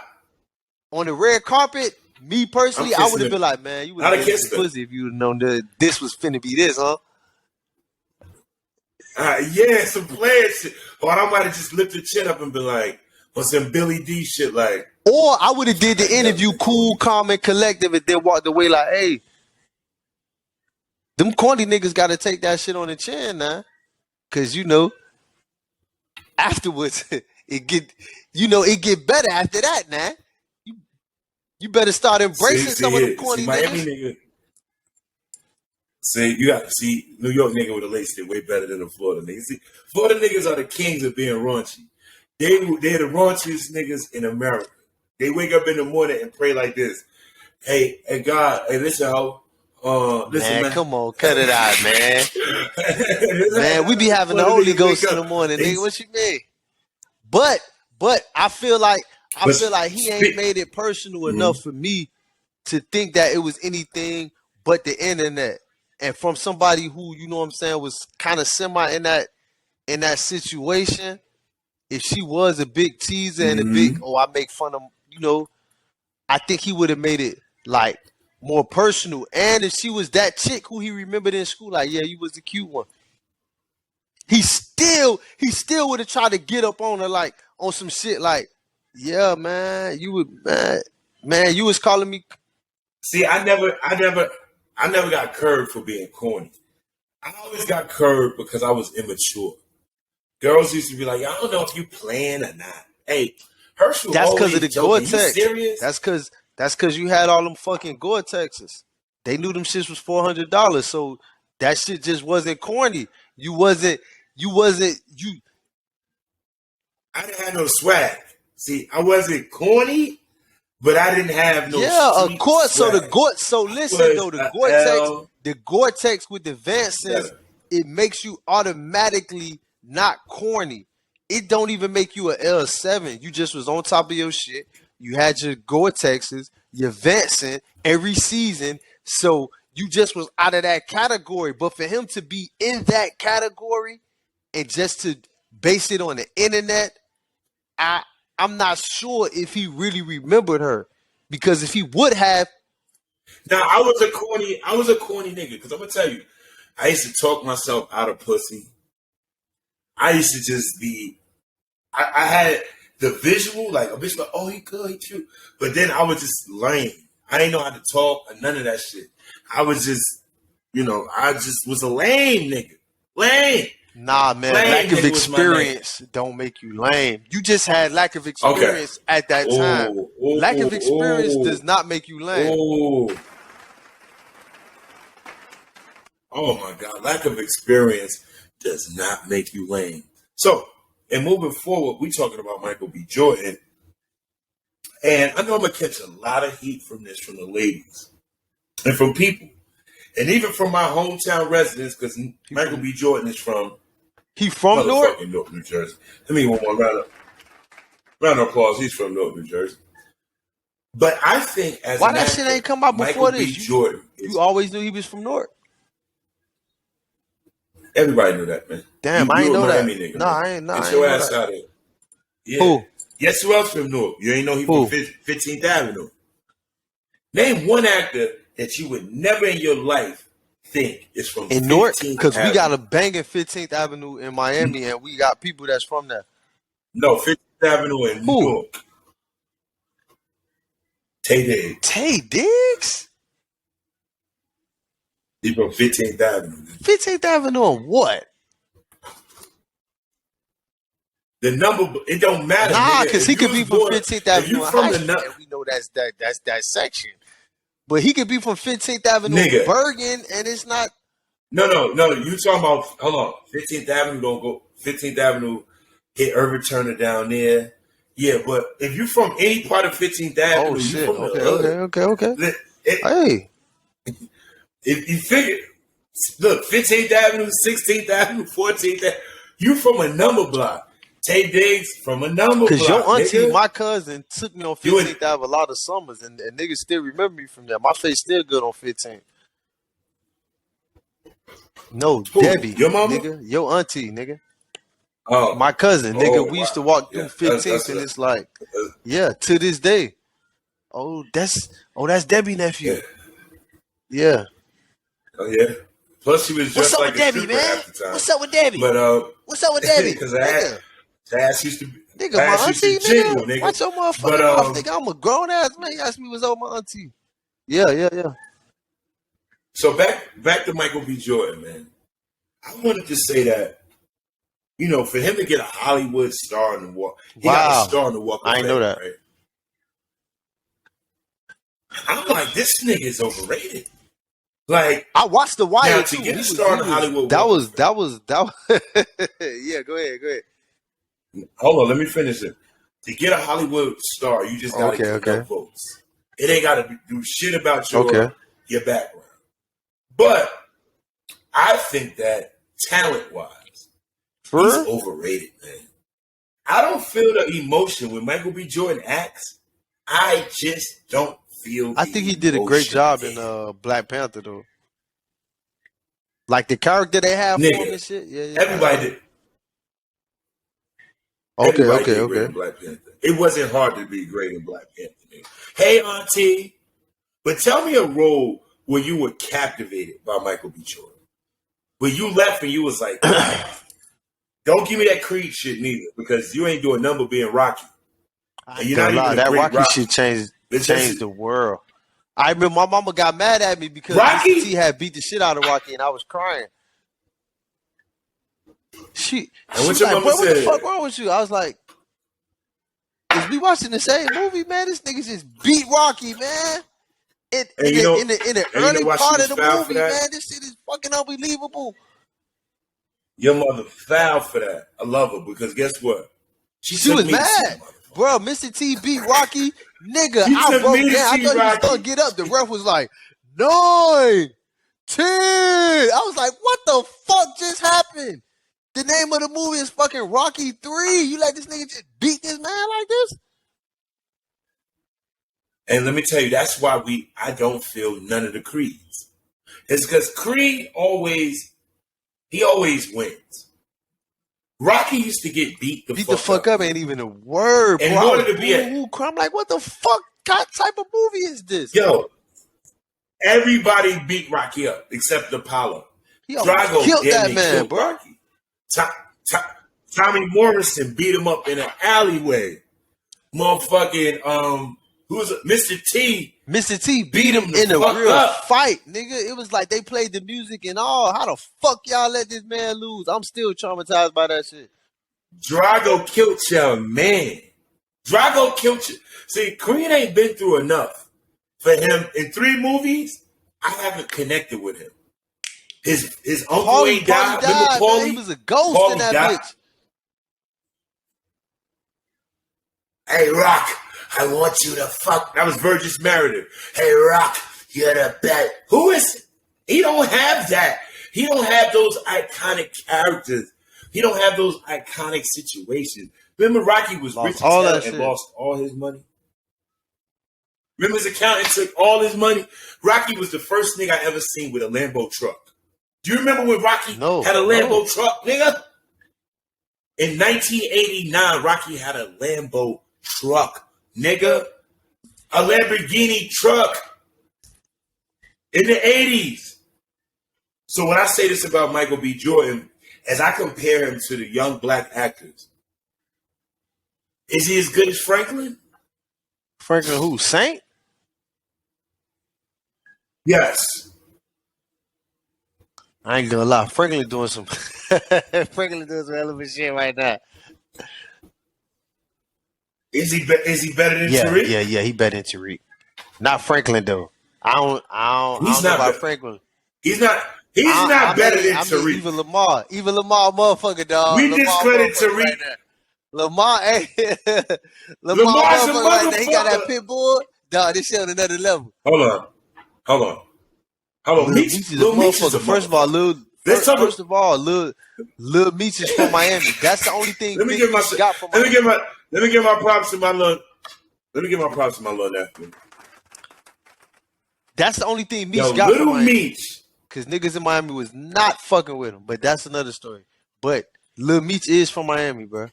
on the red carpet. Me personally, I would have been like, man, you would have
I'd have
been
kissed
some
her.
pussy if you would have known that this was finna be this, huh?
Yeah, some player shit. Or I might have just lifted chin up and been like, on some Billy D shit, like.
Or I would have did the interview cool, calm, and collective, and then walked away like, hey, them corny niggas got to take that shit on the chin now, cause you know, afterwards it get better after that, now. You better start embracing some of them corny
Miami
niggas.
Nigga. New York nigga would have laced it way better than the Florida niggas. See, Florida niggas are the kings of being raunchy. They're the raunchiest niggas in America. They wake up in the morning and pray like this. Hey God, hey, listen, ho. Listen, man,
come on, cut it out, man. Man, we be having the Holy Ghost in the morning, nigga. What you mean? But I feel like he ain't made it personal enough for me to think that it was anything but the internet. And from somebody who, you know what I'm saying, was kind of semi in that situation, if she was a big teaser and a big, I make fun of, you know, I think he would have made it like more personal. And if she was that chick who he remembered in school, like, yeah, you was the cute one. He still would have tried to get up on her like on some shit like, yeah, man, you would, man, you was calling me.
See, I never got curved for being corny. I always got curved because I was immature. Girls used to be like, I don't know if you playing or not. Hey, Herschel,
that's because of the Gore-Tex.
Serious?
That's because you had all them fucking Gore-Texes. They knew them shits was $400, so that shit just wasn't corny. I
didn't have no swag. See, I wasn't corny, but I didn't have no.
Yeah, of course.
Swag.
So listen though, the Gore-Tex with the Vansons, it makes you automatically not corny. It don't even make you an L7. You just was on top of your shit. You had your Gore-Texes, your Vanson every season, so you just was out of that category. But for him to be in that category and just to base it on the internet, I'm not sure if he really remembered her, because if he would have.
Now I was a corny nigga, because I'm gonna tell you, I used to talk myself out of pussy. I used to just be, I had the visual, like a bitch like, oh, he good, he cute, but then I was just lame. I didn't know how to talk or none of that shit. I was just, I just was a lame nigga. Lame.
Nah, man, lack of experience don't make you lame. You just had lack of experience at that time. Lack of experience does not make you lame.
Oh my God, lack of experience does not make you lame. So, and moving forward, we talking about Michael B. Jordan. And I know I'm going to catch a lot of heat from this, from the ladies and from people. And even from my hometown residents, because Michael B. Jordan is from...
He from Newark?
Newark, New Jersey. Let me give one round of applause. He's from Newark, New Jersey. But I think as
why that shit ain't come out before
Michael
this?
B. Jordan
you always knew he was from Newark.
Everybody knew that, man.
Damn, I ain't know that.
Nigga,
no, I ain't know.
Get your ass out of here. Yeah.
Who?
Yes, who else from Newark? You ain't know he from 15th Avenue. Name one actor that you would never in your life think is from
in Newark, because we got a banging 15th Avenue in Miami, and we got people that's from there.
No, 15th Avenue in New York. Tay Diggs.
Tay Diggs?
He's from 15th Avenue.
15th Avenue on what?
The number, it don't matter.
Nah, because he could be from 15th Avenue. We know that's that section. But he could be from 15th Avenue, Bergen, and it's not.
No. You talking about? Hold on. 15th Avenue don't go. 15th Avenue hit Irvin Turner down there. Yeah, but if you from any part of 15th Avenue,
oh shit.
You from
Okay.
hey. If you figure, Look, 15th Avenue, 16th Avenue, 14th Avenue. You from a number block. Tay Diggs from a number block.
Cause your auntie,
nigga.
my cousin, took me on 15th Ave a lot of summers, and niggas still remember me from there. My face still good on 15th. No,
Who?
Debbie,
Your mama?
nigga, your auntie, nigga.
Oh,
my cousin, nigga. We used to walk through
Yeah,
15th, and it's like, yeah, to this day. Oh, that's Debbie nephew.
Yeah. Oh yeah. Plus, she was
What's
just
up
like
with
a
Debbie,
stripper
man?
half the time.
What's up with Debbie?
But
what's up with Debbie?
Because
nigga?
ass used to be.
Nigga, my
ass
auntie,
used to jiggle,
nigga.
nigga.
Watch your motherfucking
But,
mouth, nigga. I'm a grown ass man. You asked me what's up with my auntie. Yeah.
So back to Michael B. Jordan, man. I wanted to say that, you know, for him to get a Hollywood star in the walk, he got a star in the Walk of Fame.
I didn't know that.
Right? I'm like, this nigga is overrated. Like,
I watched The Wire
now,
too.
to get a star in Hollywood.
That was. Yeah, go ahead.
Hold on, let me finish it. To get a Hollywood star, you just gotta get votes. It ain't gotta do shit about your background. But I think that talent-wise, he's overrated, man. I don't feel the emotion when Michael B. Jordan acts. I just don't feel.
I think he did a great job in Black Panther, though. Like the character they have for him and shit. Yeah.
Everybody did. Everybody did great in Black Panther. It wasn't hard to be great in Black Panther. Man. Hey, Auntie, but tell me a role where you were captivated by Michael B. Jordan. Where you left and you was like, don't give me that Creed shit neither, because you ain't doing number being Rocky.
And you're not even that Rocky shit changed the world. I remember my mama got mad at me because Mr. T had beat the shit out of Rocky and I was crying. She was like, "Bro, what the fuck wrong with you?" I was like, "Is we watching the same movie, man? This nigga just beat Rocky, man. In the early part of the movie, man, this shit is fucking unbelievable."
Your mother foul for that. I love her because guess what?
She was mad. Bro, Mr. T beat Rocky. Nigga, I broke down. I thought he was going to get up. The ref was like, 9, 10. I was like, what the fuck just happened? The name of the movie is fucking Rocky 3. You let this nigga just beat this man like this?
And let me tell you, that's why I don't feel none of the Creeds. It's because Creed always wins. Rocky used to get beat the fuck up.
Ain't even a word,
and
bro.
in order to be
I'm like, what the fuck type of movie is this?
Yo, everybody beat Rocky up except Apollo.
Drago killed that man, bro.
Rocky. Tommy Morrison beat him up in an alleyway. Motherfucking who's Mr. T?
Mr. T beat him in a real fight, nigga. It was like they played the music and all. How the fuck y'all let this man lose? I'm still traumatized by that shit.
Drago killed your man. Drago killed you. See, Creed ain't been through enough for him in 3 movies. I haven't connected with him. His uncle ain't died. Remember Paulie?
Man, he was a ghost in that bitch.
Hey, Rock, I want you to fuck. That was Burgess Meredith. Hey, Rock, you're the best. Who is it? He don't have that. He don't have those iconic characters. He don't have those iconic situations. Remember Rocky was rich as hell and lost all his money? Remember his accountant took all his money? Rocky was the first nigga I ever seen with a Lambo truck. Do you remember when Rocky had a Lambo truck, nigga? In 1989, Rocky had a Lambo truck, nigga. A Lamborghini truck. In the 80s. So when I say this about Michael B. Jordan, as I compare him to the young black actors, is he as good as Franklin?
Franklin who? Saint?
Yes.
I ain't gonna lie. Franklin doing some Franklin doing some hell of a shit right now.
Is he better than Tariq?
Yeah, he better than Tariq. Not Franklin though. I don't know about Franklin.
He's not better than Tariq.
Even Lamar, motherfucker, dog.
We discredit Tariq.
Right Lamar,
Lamar's a
motherfucker right now. He got that pit bull. Dog, this shit on another level.
Hold on. Hold on,
Lil Meech is a motherfucker. First of all, Lil Meech is from Miami. That's the only thing.
Let me give my props to my little. Let me give my props to my little nephew.
That's the only thing Meech got from Miami. Because niggas in Miami was not fucking with him. But that's another story. But Lil Meech is from Miami, bro.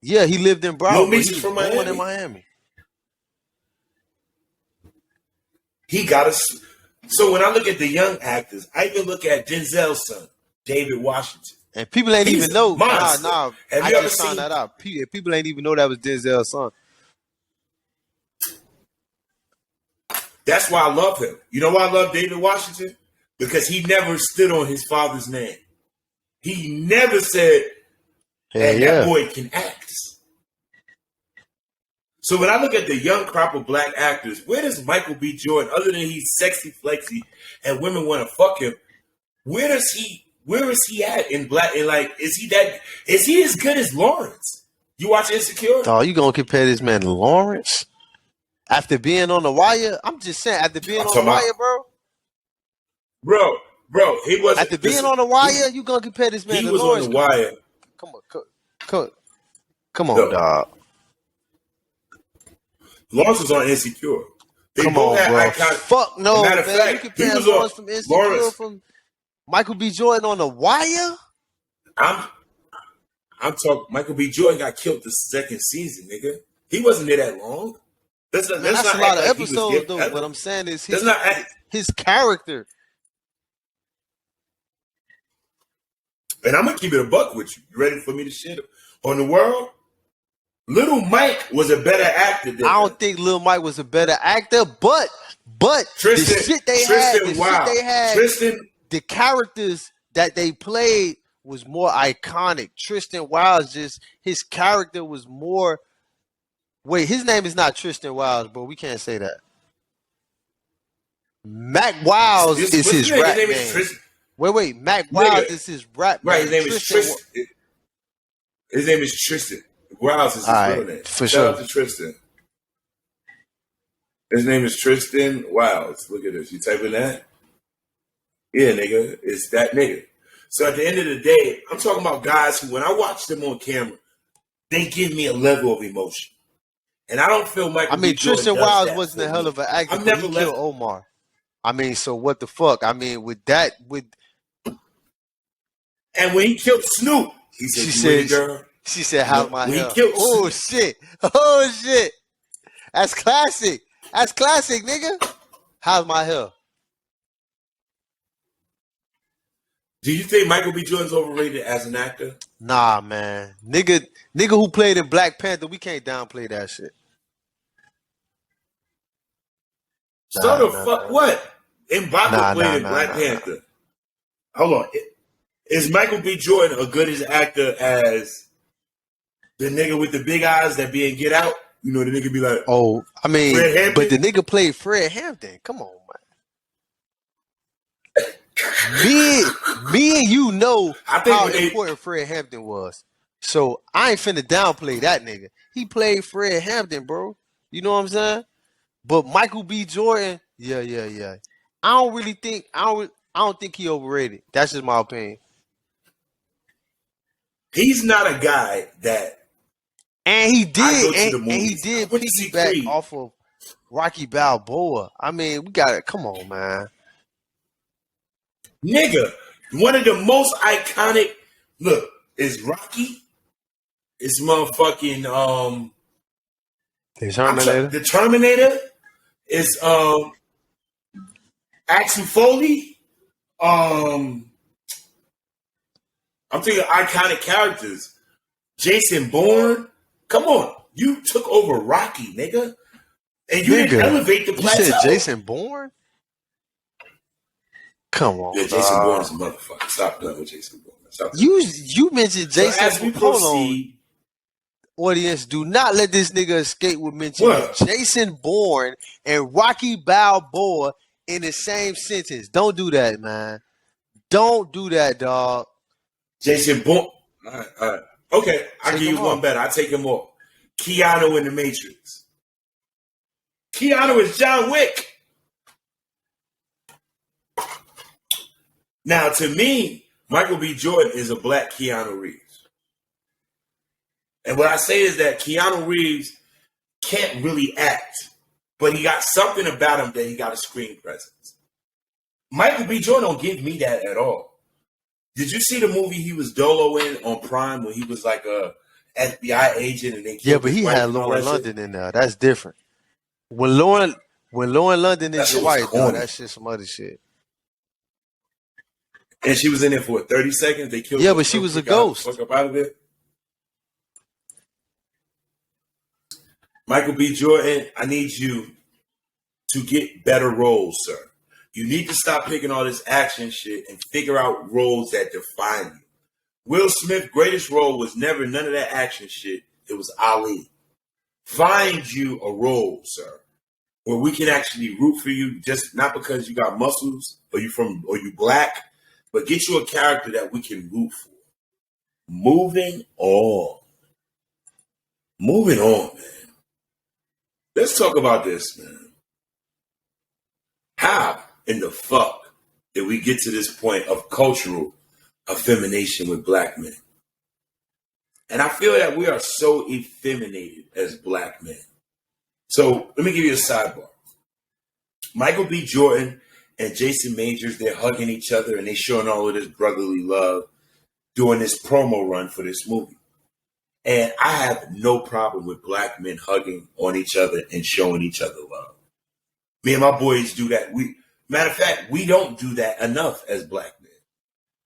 Yeah, he lived in Broward.
Lil Meech is from Miami.
Born in Miami.
He got us. So when I look at the young actors, I even look at Denzel's son, David Washington.
And people ain't even know. Nah.
Have
I
you ever
just
seen
found that out. People ain't even know that was Denzel's son.
That's why I love him. You know why I love David Washington? Because he never stood on his father's name. He never said, that boy can act. So when I look at the young crop of black actors, where does Michael B. Jordan, other than he's sexy, flexy, and women want to fuck him, where is he at in black? And like, is he as good as Lawrence? You watch Insecure?
Oh, you gonna compare this man to Lawrence? After being on The Wire? I'm just saying, after being on The Wire, bro.
Bro, he wasn't.
After being on The Wire, you gonna compare this man to Lawrence?
He was on The
Wire. Come on, dog.
Lawrence was on Insecure.
Come on, bro. Fuck no, man.
Fact,
you compare Lawrence from Insecure from Michael B. Jordan on The Wire?
I'm talking. Michael B. Jordan got killed the second season, nigga. He wasn't there that long. That's not
a lot of episodes, though. What I'm saying is his character.
And I'm gonna keep it a buck with you. You ready for me to shit on the world? Little Mike was a better actor than
I don't think Lil Mike was a better actor, but
Tristan,
the shit they had, the characters that they played was more iconic. Tristan Wilds, just his character was more. Wait, his name is not Tristan Wilds, bro. We can't say that. Mac Wilds is his rap name. Wait, Mac Wilds is his rap name.
Right, his name is Tristan. His name is Tristan. Wilds is his real name.
For
Shout
sure.
out to Tristan. His name is Tristan Wilds. Look at this. You typing that? Yeah, nigga. It's that nigga. So at the end of the day, I'm talking about guys who, when I watch them on camera, they give me a level of emotion. And I don't feel Michael B.
Tristan
Jordan
Wilds wasn't a hell of an actor. I've never killed Omar. So what the fuck?
And when he killed Snoop, he said, girl.
She said, how's my hair? Oh, shit. Oh, shit. That's classic. That's classic, nigga. How's my hair?
Do you think Michael B. Jordan's overrated as an actor?
Nah, man. Nigga who played in Black Panther, we can't downplay that shit.
What? M'Baku played in Black Panther. Hold on. Is Michael B. Jordan a good as actor as the nigga with the big eyes that be in Get Out? You know, the nigga be like,
Fred Hampton? But the nigga played Fred Hampton. Come on, man. Me and you know how important Fred Hampton was. So I ain't finna downplay that nigga. He played Fred Hampton, bro. You know what I'm saying? But Michael B. Jordan, yeah. I don't think he overrated. That's just my opinion.
He's not a guy that.
And he did piggyback off of Rocky Balboa. We got it. Come on, man.
Nigga, one of the most iconic. Look, is Rocky. It's motherfucking
The
Terminator is Axel Foley. I'm thinking iconic characters. Jason Bourne. Come on, you took over Rocky, nigga, and you didn't elevate the plateau.
You said Jason Bourne? Come on,
yeah, Jason Bourne's a motherfucker. Stop playing with Jason Bourne.
You mentioned Jason.
So as we proceed,
audience, do not let this nigga escape with mentioning Jason Bourne and Rocky Balboa in the same sentence. Don't do that, man. Don't do that, dog.
Jason Bourne. All right. Okay, I'll give you one better. I'll take him off. Keanu in The Matrix. Keanu is John Wick. Now, to me, Michael B. Jordan is a black Keanu Reeves. And what I say is that Keanu Reeves can't really act, but he got something about him that he got a screen presence. Michael B. Jordan don't give me that at all. Did you see the movie he was Dolo in on Prime when he was like a FBI agent and they killed
but he had Lauren London in there. That's different. When Lauren London is your wife, though, that's just some other shit.
And she was in there for 30 seconds. They killed her.
Yeah, but she was a ghost.
Fuck up out of it. Michael B. Jordan, I need you to get better roles, sir. You need to stop picking all this action shit and figure out roles that define you. Will Smith's greatest role was never none of that action shit. It was Ali. Find you a role, sir, where we can actually root for you, just not because you got muscles or you black, but get you a character that we can root for. Moving on, man. Let's talk about this, man. How in the fuck did we get to this point of cultural effemination with black men? And I feel that we are so effeminated as black men. So let me give you a sidebar. Michael B. Jordan and Jason Majors, they're hugging each other and they're showing all of this brotherly love during this promo run for this movie. And I have no problem with black men hugging on each other and showing each other love. Me and my boys do that. Matter of fact, we don't do that enough as black men.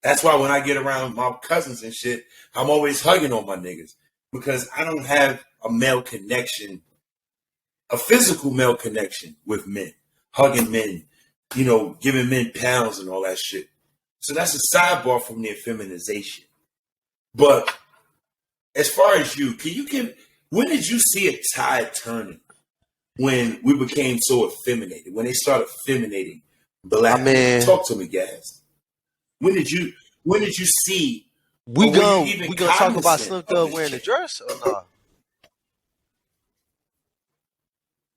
That's why when I get around my cousins and shit, I'm always hugging on my niggas because I don't have a male connection, a physical male connection with men, hugging men, giving men pounds and all that shit. So that's a sidebar from the effeminization. But as far as you, when did you see a tide turning when we became so effeminated, when they started effeminating black men? Talk to me, guys. When did you see?
We gonna talk about Slim Thug wearing a dress or not?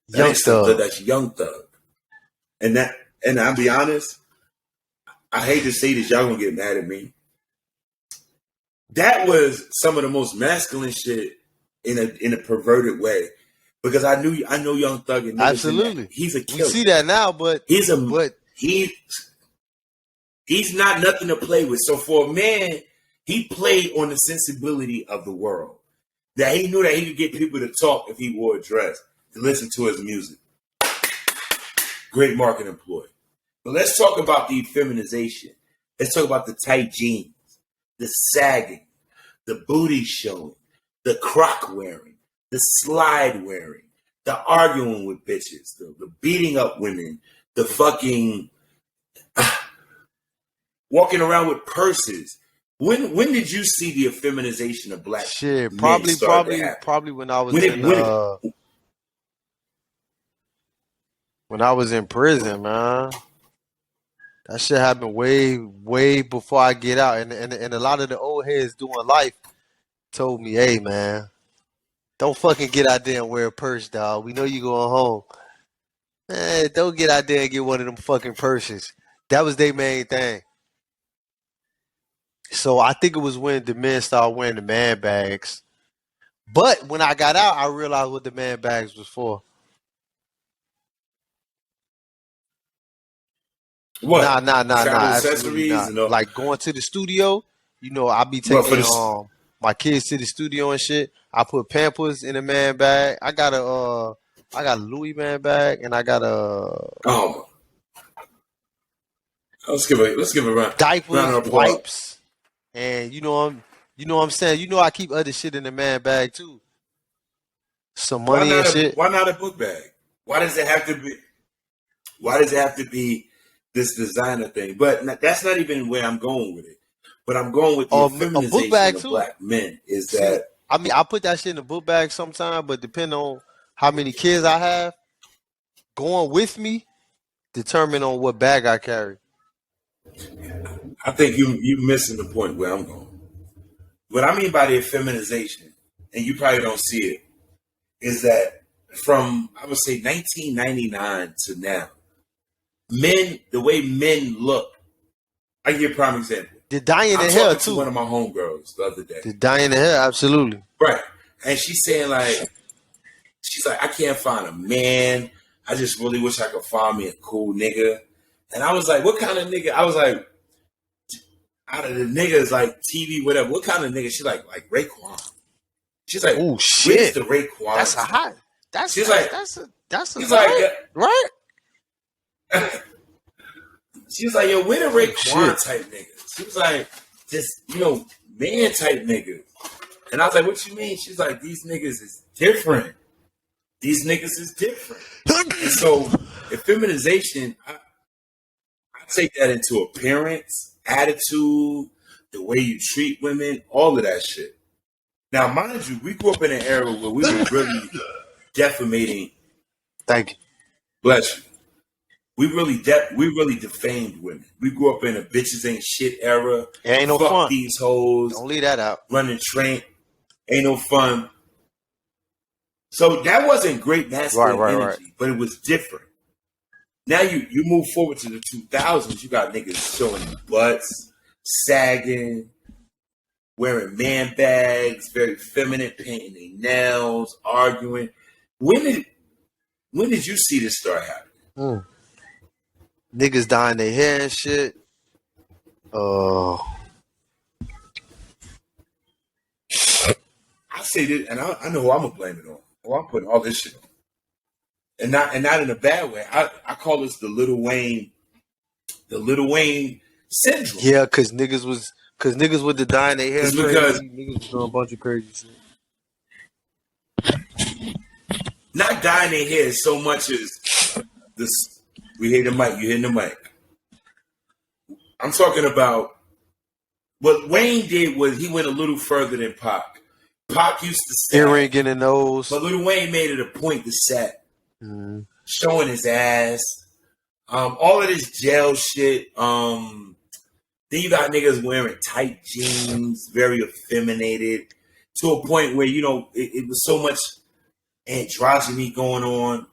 Young Thug. That's Young Thug. And I'll be honest, I hate to say this, y'all gonna get mad at me. That was some of the most masculine shit in a perverted way. Because I know Young Thug and
absolutely
he's a killer.
You see that now, but
he's not nothing to play with. So for a man, he played on the sensibility of the world. That he knew that he could get people to talk if he wore a dress, to listen to his music. Great marketing ploy. But let's talk about the feminization. Let's talk about the tight jeans, the sagging, the booty showing, the croc wearing, the slide wearing, the arguing with bitches, the beating up women, the fucking walking around with purses. When did you see the effeminization of black
shit?
Men
Probably when I was when I was in prison, man. That shit happened way before I get out, and a lot of the old heads doing life told me, "Hey, man, don't fucking get out there and wear a purse, dog. We know you going home. Man, don't get out there and get one of them fucking purses." That was their main thing. So I think it was when the men started wearing the man bags. But when I got out, I realized what the man bags was for.
What?
Nah.
Accessories
not. Like going to the studio, I be taking my kids to the studio and shit. I put Pampers in a man bag. I got a Louis man bag, and I got a
let's give a round.
Diapers, wipes, and you know what I'm saying. I keep other shit in the man bag too. Some money and shit.
Why not a book bag? Why does it have to be this designer thing? But that's not even where I'm going with it. But I'm going with the feminization of black men. Is that?
I mean, I put that shit in a book bag sometime, but depending on how many kids I have going with me, determine on what bag I carry.
I think you missing the point where I'm going. What I mean by the feminization, and you probably don't see it, is that from, I would say, 1999 to now, the way men look, I give you a prime example.
The dye in the
I'm
hair
talking
too.
to one of my homegirls the other day.
The dye in the hair, absolutely.
Right. And she's saying like, I can't find a man. I just really wish I could find me a cool nigga. And I was like, what kind of nigga? I was like, out of the niggas like TV, whatever, what kind of nigga? She's like Raekwon. She's like,
oh shit,
where's the Raekwon?
That's a hot. That's
she's
that's,
like,
that's a
she's like,
right.
She was like, yo, where the Raekwon type niggas? She was like, just, man type niggas. And I was like, what you mean? She's like, these niggas is different. These niggas is different. And so, in feminization, I take that into appearance, attitude, the way you treat women, all of that shit. Now, mind you, we grew up in an era where we were really defamating.
Thank you.
Bless you. We really defamed women. We grew up in a bitches ain't shit era.
It ain't no
Fuck
fun.
These hoes.
Don't leave that out.
Running train. Ain't no fun. So that wasn't great masculine energy, but it was different. Now you move forward to the 2000s, you got niggas showing butts, sagging, wearing man bags, very feminine, painting their nails, arguing. When did you see this start happening?
Niggas dyeing their hair and shit.
I say this, and I know who I'm gonna blame it on. Oh, I'm putting all this shit on. And not in a bad way. I call this the Lil Wayne syndrome.
Yeah, cause niggas with the dyeing their hair.
It's because
niggas was doing a bunch of crazy shit.
Not dyeing their hair so much as this. We hit the mic. You hitting the mic. I'm talking about what Wayne did was he went a little further than Pac. Pac used to say
earring in the nose,
but Lil Wayne made it a point to set. Showing his ass, all of this gel shit. Then you got niggas wearing tight jeans, very effeminated, to a point where it was so much androgyny going on.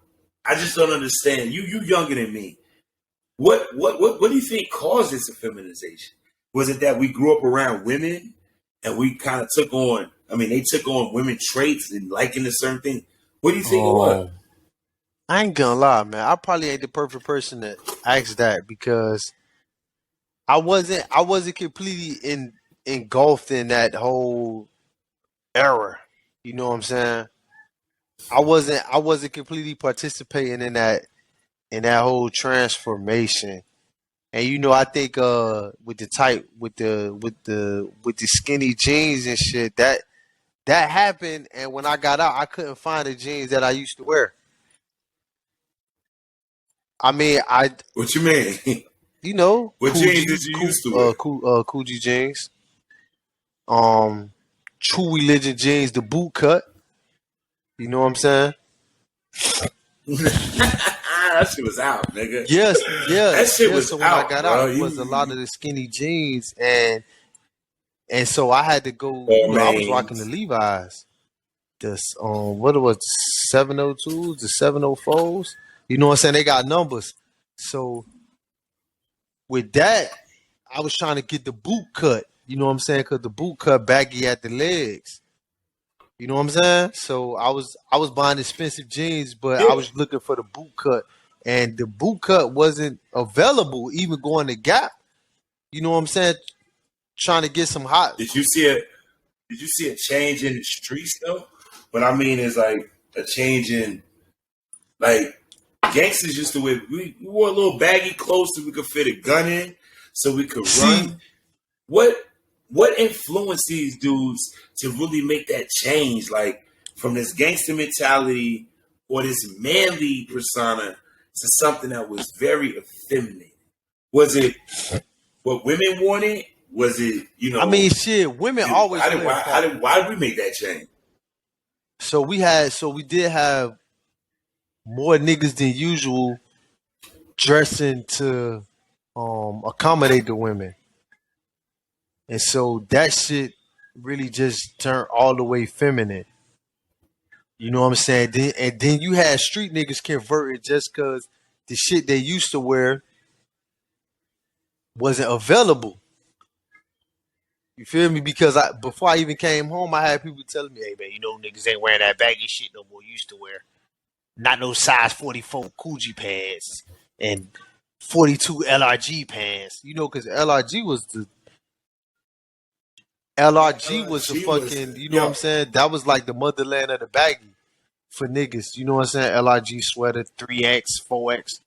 I just don't understand. You younger than me. What do you think caused this effeminization? Was it that we grew up around women and we kind of took on? I mean, they took on women traits and liking a certain thing. What do you think it was?
I ain't gonna lie, man. I probably ain't the perfect person to ask that because I wasn't completely engulfed in that whole era. You know what I'm saying? I wasn't completely participating in that whole transformation. And I think with the skinny jeans and shit, that happened, and when I got out I couldn't find the jeans that I used to wear. I mean,
what you mean? What jeans did you used to wear?
Coogee jeans. True Religion jeans, the boot cut. You know what I'm saying?
That shit was out, nigga.
Yes.
That shit was
so when
out,
I got
bro.
out, it was a lot of the skinny jeans, and so I had to go. I was rocking the Levi's. What it was, 702s, the 704s. You know what I'm saying? They got numbers. So with that, I was trying to get the boot cut. You know what I'm saying? Because the boot cut baggy at the legs. You know what I'm saying? So I was buying expensive jeans, but I was looking for the boot cut, and the boot cut wasn't available. Even going to Gap. You know what I'm saying? Trying to get some hot.
Did you see a change in the streets though? What I mean is like a change in like gangsters used to wear. We wore a little baggy clothes so we could fit a gun in, so we could run. What influenced these dudes to really make that change, like from this gangster mentality or this manly persona to something that was very effeminate? Was it what women wanted? Was it,
I mean, shit, women always.
Why did we make that change?
So we did have more niggas than usual dressing to accommodate the women. And so that shit really just turned all the way feminine. You know what I'm saying? Then you had street niggas converted just because the shit they used to wear wasn't available. You feel me? Because before I even came home, I had people telling me, "Hey man, you know niggas ain't wearing that baggy shit no more. You used to wear not no size 44 Coogee pants and 42 LRG pants. You know, because LRG was the fucking. You know what I'm saying? That was like the motherland of the baggy for niggas. You know what I'm saying? LRG sweater, 3X, 4X.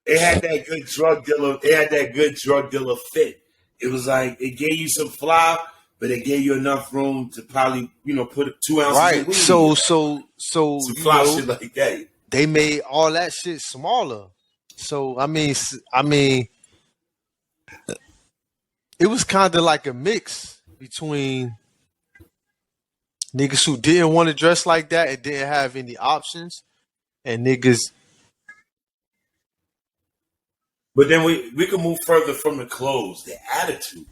It had that good drug dealer. It had that good drug dealer fit. It was like it gave you some fly, but it gave you enough room to probably put 2 ounces of weed.
So
some fly shit like that.
They made all that shit smaller. So I mean, it was kind of like a mix between niggas who didn't want to dress like that and didn't have any options, and niggas.
But then we can move further from the clothes, the attitude.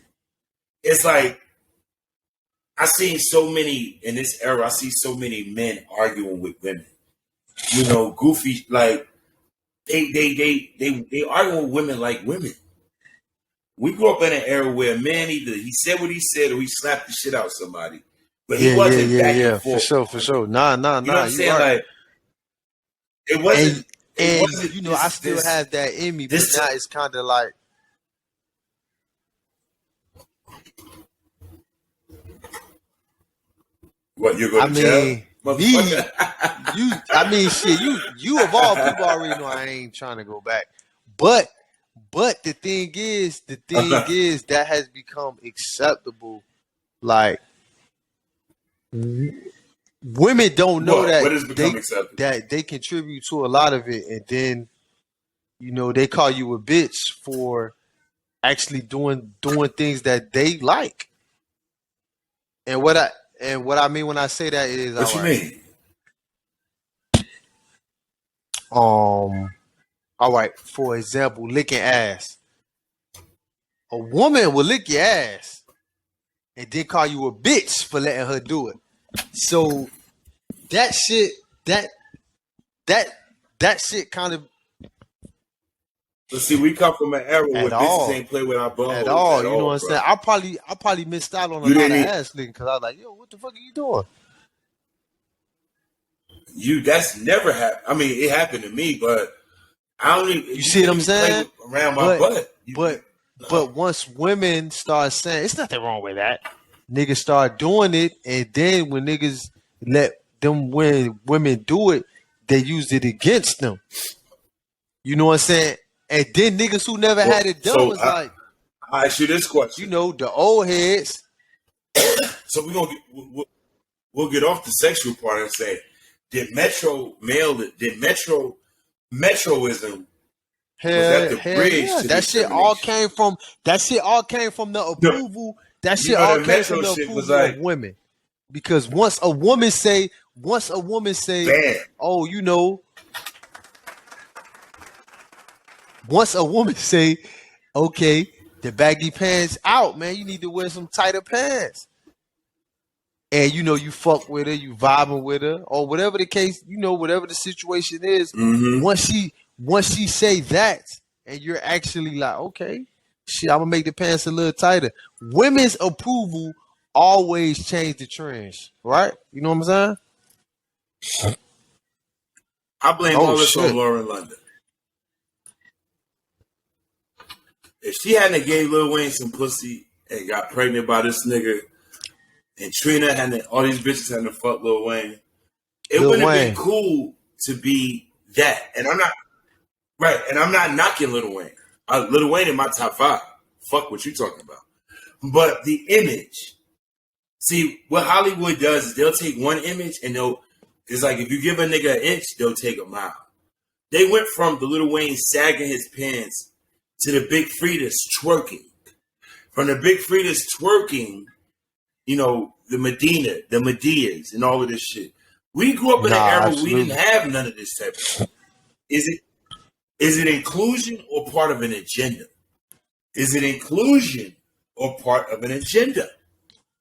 It's like I seen so many in this era. I see so many men arguing with women. You know, goofy like they argue with women like women. We grew up in an era where a man either he said what he said or he slapped the shit out of somebody. But he wasn't back and forth.
For sure. Nah.
You know what I'm saying?
Right.
Like it wasn't.
And you know, I still have that in me, but now it's kind of like.
What, you're going to jail?
Shit, you of all people already know I ain't trying to go back. But the thing is that has become acceptable. Like women don't know that they contribute to a lot of it, and then they call you a bitch for actually doing things that they like. And what I mean when I say that is
what you mean?
All right, for example, licking ass. A woman will lick your ass and then call you a bitch for letting her do it. So that shit kind of.
Let's see, we come from an era where bitches ain't play with our buttholes
at all. You know what I'm saying? I probably missed out on a lot of ass licking because I was like, yo, what the fuck are you doing?
That's never happened. I mean, it happened to me, but I don't even.
You see what I'm saying?
Around my butt.
But once women start saying, it's nothing wrong with that, niggas start doing it, and then when niggas let them women do it, they use it against them. You know what I'm saying? And then niggas who never had it done was like,
I ask you this question.
The old heads.
So we'll get off the sexual part and say, did metroism bridge?
Yeah. That shit all came from the approval. That shit all came from the approval of women. Because once a woman say,
bam.
Oh, once a woman say, okay, the baggy pants out, man, you need to wear some tighter pants. And you fuck with her, you vibing with her, or whatever the case, whatever the situation is.
Mm-hmm.
Once she say that, and you're actually like, okay, shit, I'm gonna make the pants a little tighter. Women's approval always change the trends, right? You know what I'm saying?
I blame all this on Lauren London. If she hadn't gave Lil Wayne some pussy and got pregnant by this nigga, and Trina hadn't, all these bitches hadn't fucked Lil Wayne, it wouldn't have been cool to be that. And I'm not right. And I'm not knocking Lil Wayne. Lil Wayne in my top 5. Fuck what you talking about. But the image. See, what Hollywood does is they'll take one image and it's like if you give a nigga an inch, they'll take a mile. They went from the Lil Wayne sagging his pants to the Big Fridas twerking. From the Big Fridas twerking, the Medina, the Medias, and all of this shit. We grew up in an era where we didn't have none of this type of shit. Is it inclusion or part of an agenda? Is it inclusion or part of an agenda?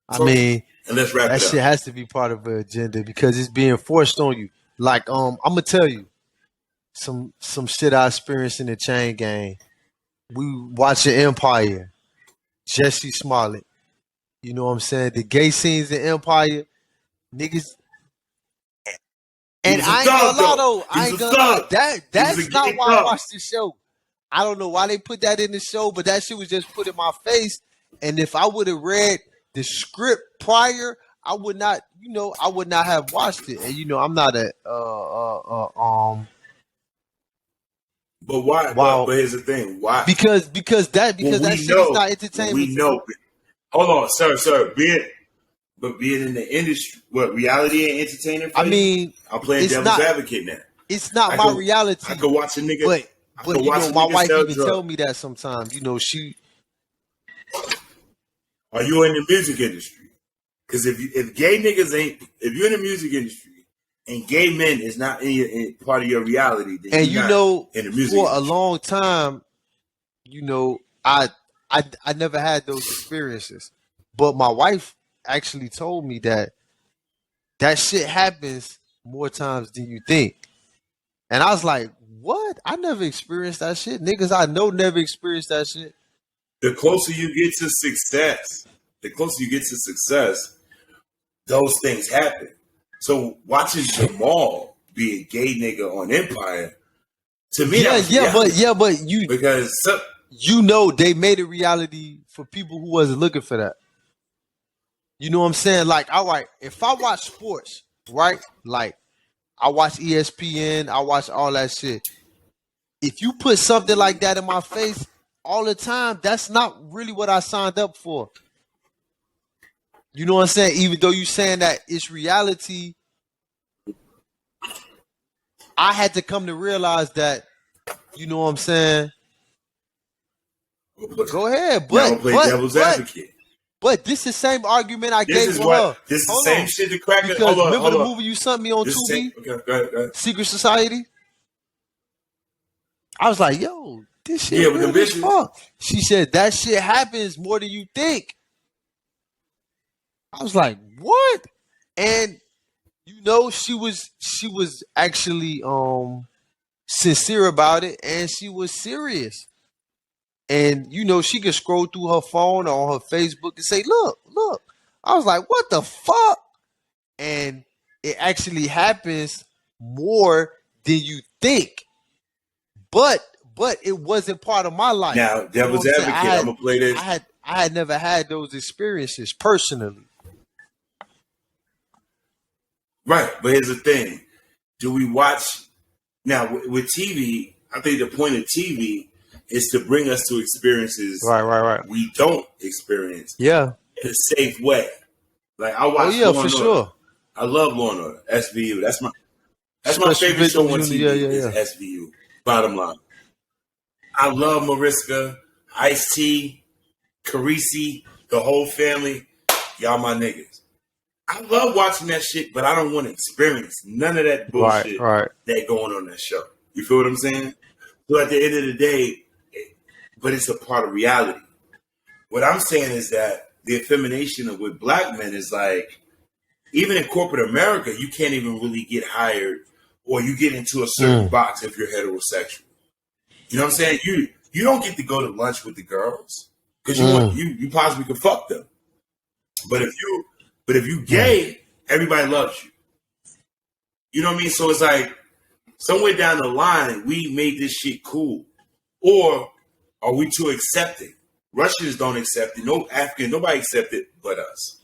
I mean,
and let's wrap it up.
That shit has to be part of an agenda because it's being forced on you. Like, I'm gonna tell you some shit I experienced in the chain gang. we watching Empire, Jesse Smollett. You know what I'm saying? The gay scenes in Empire, niggas. And I ain't gonna lie though, I ain't gonna lie. That's not why I watched the show. I don't know why they put that in the show, but that shit was just put in my face. And if I would have read the script prior, I would not, I would not have watched it. And I'm not a
But why? But here's the thing. Why?
Because that shit is not entertainment.
We know. Hold on, sir. Being in the industry, what reality and entertainment?
I mean,
I'm playing devil's advocate now.
It's not my reality.
I could watch a nigga.
But my wife even tell me that sometimes. She.
Are you in the music industry? Because if gay niggas ain't, if you're in the music industry and gay men is not in part of your reality, then
and
you're not in the music
for
industry.
a long time, I never had those experiences. But my wife actually told me that shit happens more times than you think. And I was like, what? I never experienced that shit. Niggas I know never experienced that shit.
The closer you get to success, those things happen. So watching Jamal be a gay nigga on Empire, to me, but you because
they made a reality for people who wasn't looking for that. You know what I'm saying? Like, all right, if I watch sports, right? Like, I watch ESPN, I watch all that shit. If you put something like that in my face all the time, that's not really what I signed up for. You know what I'm saying? Even though you saying that it's reality, I had to come to realize that, you know what I'm saying? Go ahead, but
devil's advocate.
But this is the same argument I gave with her.
This is the same shit the cracker.
Because remember the movie you sent me on Tubi?
Okay, go ahead.
Secret Society? I was like, yo, this shit
with the
real as
bitches.
fuck. She said that shit happens more than you think. I was like, what? And she was actually sincere about it, and she was serious. And she could scroll through her phone or on her Facebook and say, look. I was like, what the fuck? And it actually happens more than you think. But it wasn't part of my life.
Now, devil's advocate, I'm gonna play this.
I had never had those experiences personally.
Right, but here's the thing: do we watch now with TV? I think the point of TV is to bring us to experiences
right.
we don't experience.
Yeah,
in a safe way. Like I watch.
Law for sure.
I love Law and Order. SVU. That's my favorite show on TV. Is SVU. Bottom line. I love Mariska, Ice-T, Carisi, the whole family. Y'all my niggas. I love watching that shit, but I don't want to experience none of that bullshit that going on that show. You feel what I'm saying? So at the end of the day, but it's a part of reality. What I'm saying is that the effemination with black men is like, even in corporate America, you can't even really get hired or you get into a certain box if you're heterosexual. You know what I'm saying? You don't get to go to lunch with the girls because you possibly could fuck them. But if you gay, everybody loves you. You know what I mean? So it's like somewhere down the line, we made this shit cool. Or are we too accepting? Russians don't accept it. No African, nobody accept it but us.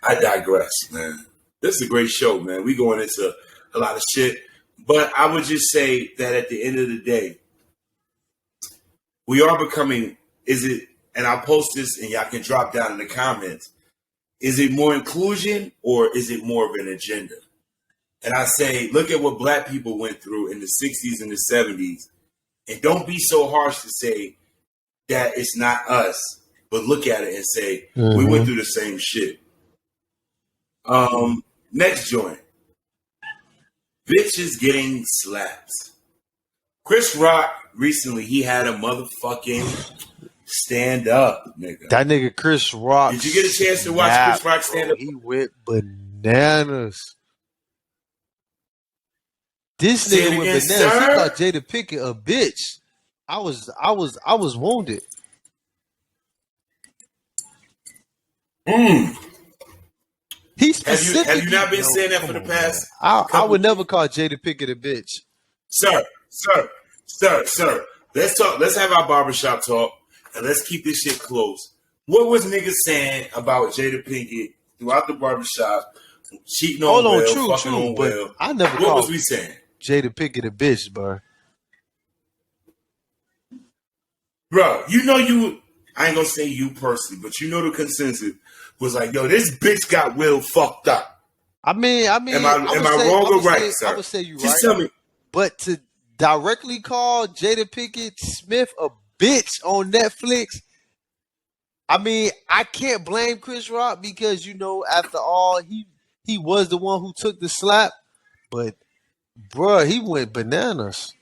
I digress, man. This is a great show, man. We going into a lot of shit. But I would just say that at the end of the day, we are becoming, and I'll post this and y'all can drop down in the comments, is it more inclusion or is it more of an agenda? And I say, look at what black people went through in the 60s and the 70s. And don't be so harsh to say that it's not us, but look at it and say, we went through the same shit. Next joint. Bitches getting slaps. Chris Rock, recently, he had a motherfucking stand up, nigga.
That nigga Chris Rock.
Did you get a chance to watch Chris Rock stand up?
He went bananas. This nigga went bananas. He thought Jada Pinkett a bitch. I was wounded. He specifically.
Have you not been saying that for the past?
I would never call Jada Pinkett a bitch.
Sir. Let's talk. Let's have our barbershop talk, and let's keep this shit close. What was niggas saying about Jada Pinkett throughout the barbershop? Cheating on Will, fucking on Will.
I never.
What was we saying?
Jada Pinkett a bitch, bro.
Bro, you know you. I ain't gonna say you personally, but you know the consensus was like, yo, this bitch got Will fucked up.
I mean,
am I wrong or right, sir?
I would say you
Just
right.
tell me.
But to directly call Jada Pinkett Smith a bitch on Netflix, I mean, I can't blame Chris Rock because, you know, after all, he was the one who took the slap. But, bruh, he went bananas.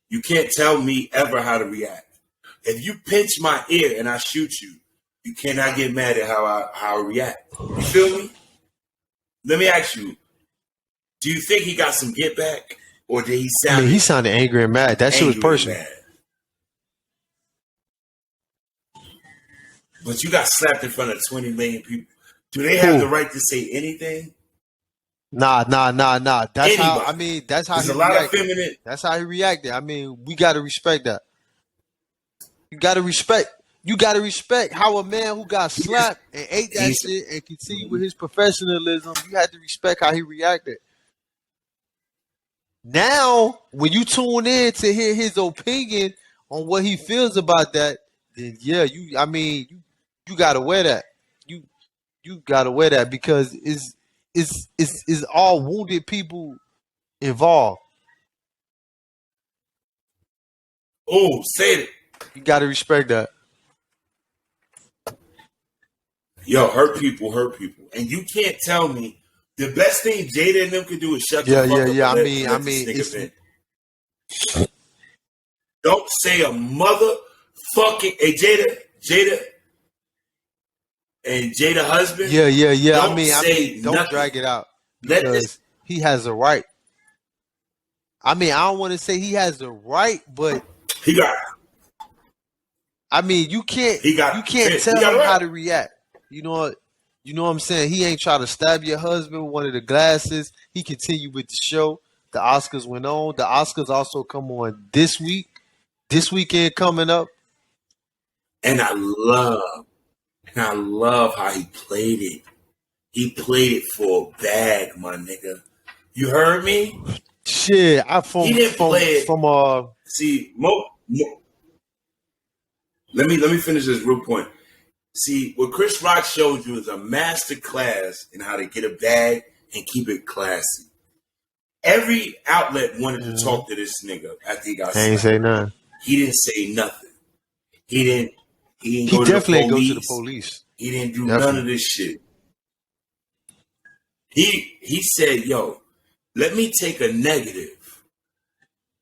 You can't tell me ever how to react. If you pinch my ear and I shoot you, you cannot get mad at how I react. You feel me? Let me ask you, do you think he got some get back? Or did he sound...
I mean, he sounded angry and mad. That shit was personal.
But you got slapped in front of 20 million people. Do they have the right to say anything?
Nah. That's
Anybody.
how. I mean, that's how.
There's
he
a lot
reacted.
of feminine.
That's how he reacted. I mean, we gotta respect that. You gotta respect how a man who got slapped and ate that shit and continued with his professionalism. You had to respect how he reacted. Now, when you tune in to hear his opinion on what he feels about that, then yeah, you gotta wear that. You gotta wear that because it's all wounded people involved.
Oh, say it.
You gotta respect that.
Yo, hurt people. And you can't tell me the best thing Jada and them could do is shut the fuck up.
Yeah. I mean,
don't say a motherfucking Jada and Jada husband.
Yeah.
Don't
I mean, don't drag it out because he has a right. I mean, I don't want to say he has a right, but
he got.
I mean, you can't tell him how to react. You know what I'm saying? He ain't trying to stab your husband with one of the glasses. He continued with the show. The Oscars went on. The Oscars also come on this weekend coming up.
And I love how he played it. He played it for a bag, my nigga. You heard me?
Shit,
he didn't play it. See, let me finish this real point. See, what Chris Rock showed you is a master class in how to get a bag and keep it classy. Every outlet wanted to talk to this nigga after he got slapped.
Ain't say nothing.
He didn't say nothing. He didn't
definitely go to the police.
He didn't do none of this shit. He said, yo, let me take a negative.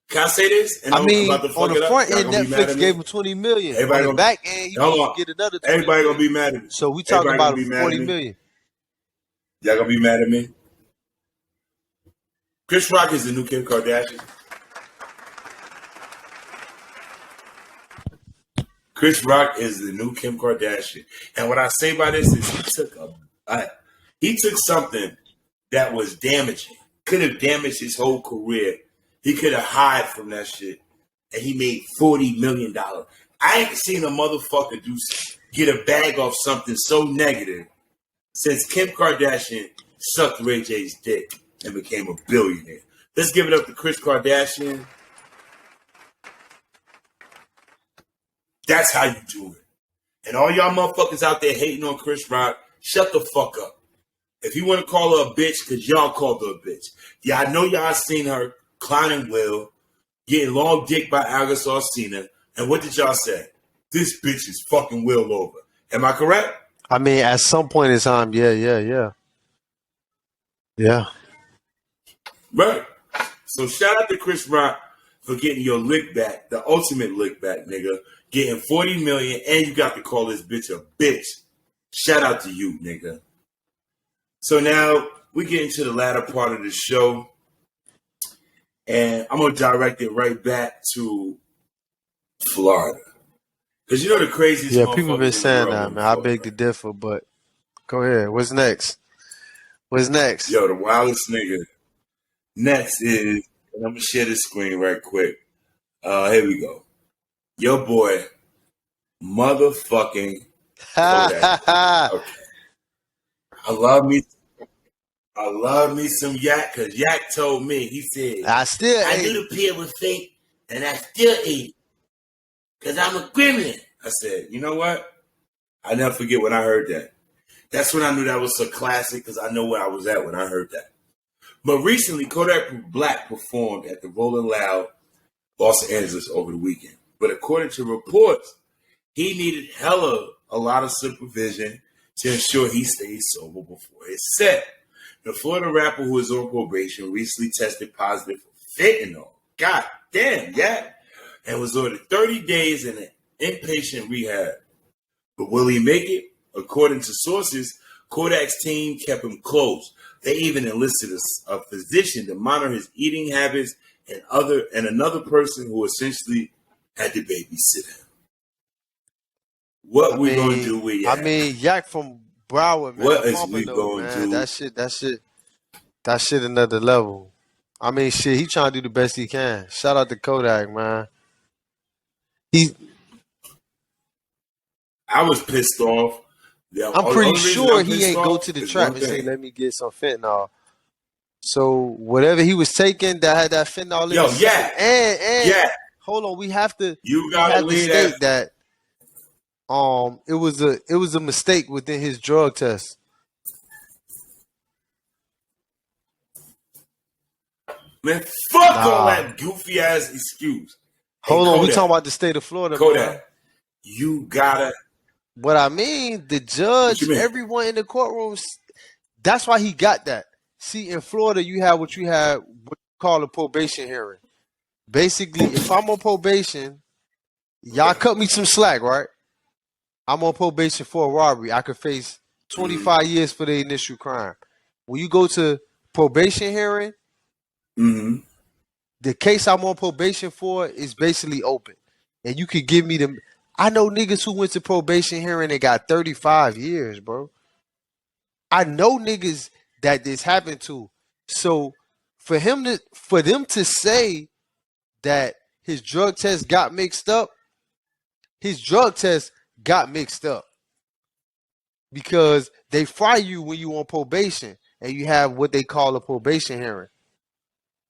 Can I say this? And
I mean, on the front end, Netflix gave him $20 million. On the back end, he wants to get another $20 million.
Everybody gonna be mad at me.
So we talking about $40 million.
Y'all gonna be mad at me? Chris Rock is the new Kim Kardashian. Chris Rock is the new Kim Kardashian. And what I say by this is he took something that was damaging, could have damaged his whole career. He could have hid from that shit, and he made $40 million. I ain't seen a motherfucker get a bag off something so negative since Kim Kardashian sucked Ray J's dick and became a billionaire. Let's give it up to Chris Kardashian. That's how you do it. And all y'all motherfuckers out there hating on Chris Rock, shut the fuck up. If you want to call her a bitch, because y'all called her a bitch. Yeah, I know y'all seen her clowning Will, getting long dick by August Alsina. And what did y'all say? This bitch is fucking Will over. Am I correct?
I mean, at some point in time, yeah.
Right. So shout out to Chris Rock for getting your lick back, the ultimate lick back, nigga. Getting $40 million, and you got to call this bitch a bitch. Shout out to you, nigga. So now we get into the latter part of the show. And I'm gonna direct it right back to Florida. Because you know the craziest
Yeah, people been
motherfuckers in the
saying
world
that,
in
man. I
Florida.
beg to differ, but go ahead. What's next? What's next?
Yo, the wildest nigga. Next is, and I'm gonna share this screen right quick. Here we go. Your boy, motherfucking Kodak. Okay. I love me some Yak, because Yak told me, he said, I knew the pill was fake, and I still ate it, because I'm a gremlin. I said, you know what? I never forget when I heard that. That's when I knew that was a classic, because I know where I was at when I heard that. But recently, Kodak Black performed at the Rolling Loud, Los Angeles over the weekend. But according to reports, he needed a lot of supervision to ensure he stays sober before his set. The Florida rapper who is on probation recently tested positive for fentanyl. God damn, yeah. And was ordered 30 days in an inpatient rehab. But will he make it? According to sources, Kodak's team kept him close. They even enlisted a physician to monitor his eating habits and another person who essentially had to babysit him. What we gonna do with Yak?
I mean, Yak from Broward, man.
What is we gonna do?
That shit another level. I mean, shit, he trying to do the best he can. Shout out to Kodak, man.
I was pissed off.
I'm pretty sure he ain't go to the trap and say, let me get some fentanyl. So whatever he was taking that had that fentanyl in it. And hold on, we have to state that it was a mistake within his drug test.
Man, fuck all that goofy ass excuse.
Hold on, we talking about the state of Florida.
Kodak,
man.
you gotta.
What I mean, the judge, everyone in the courtroom, that's why he got that. See, in Florida, you have what you call a probation hearing. Basically, if I'm on probation, y'all cut me some slack, right? I'm on probation for a robbery. I could face 25 years for the initial crime. When you go to probation hearing, the case I'm on probation for is basically open. And you could give me the... I know niggas who went to probation hearing and got 35 years, bro. I know niggas that this happened to. So for them to say that his drug test got mixed up, because they fry you when you on probation and you have what they call a probation hearing.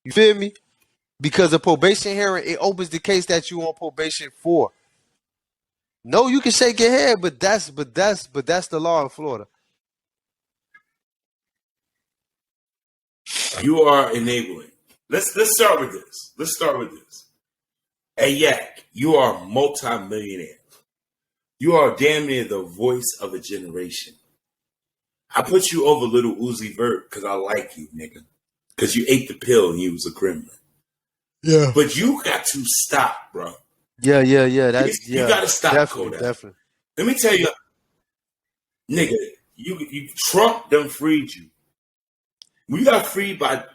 You feel me? Because a probation hearing, it opens the case that you on probation for. No, you can shake your head, but that's the law in Florida.
You are enabling. Let's start with this. Hey, Yak, you are a multi-millionaire. You are damn near the voice of a generation. I put you over Little Uzi Vert because I like you, nigga. Because you ate the pill and you was a gremlin.
Yeah.
But you got to stop, bro.
Yeah.
You got to stop,
definitely,
Kodak.
Definitely.
Let me tell you, nigga, you Trump done freed you. When you got freed by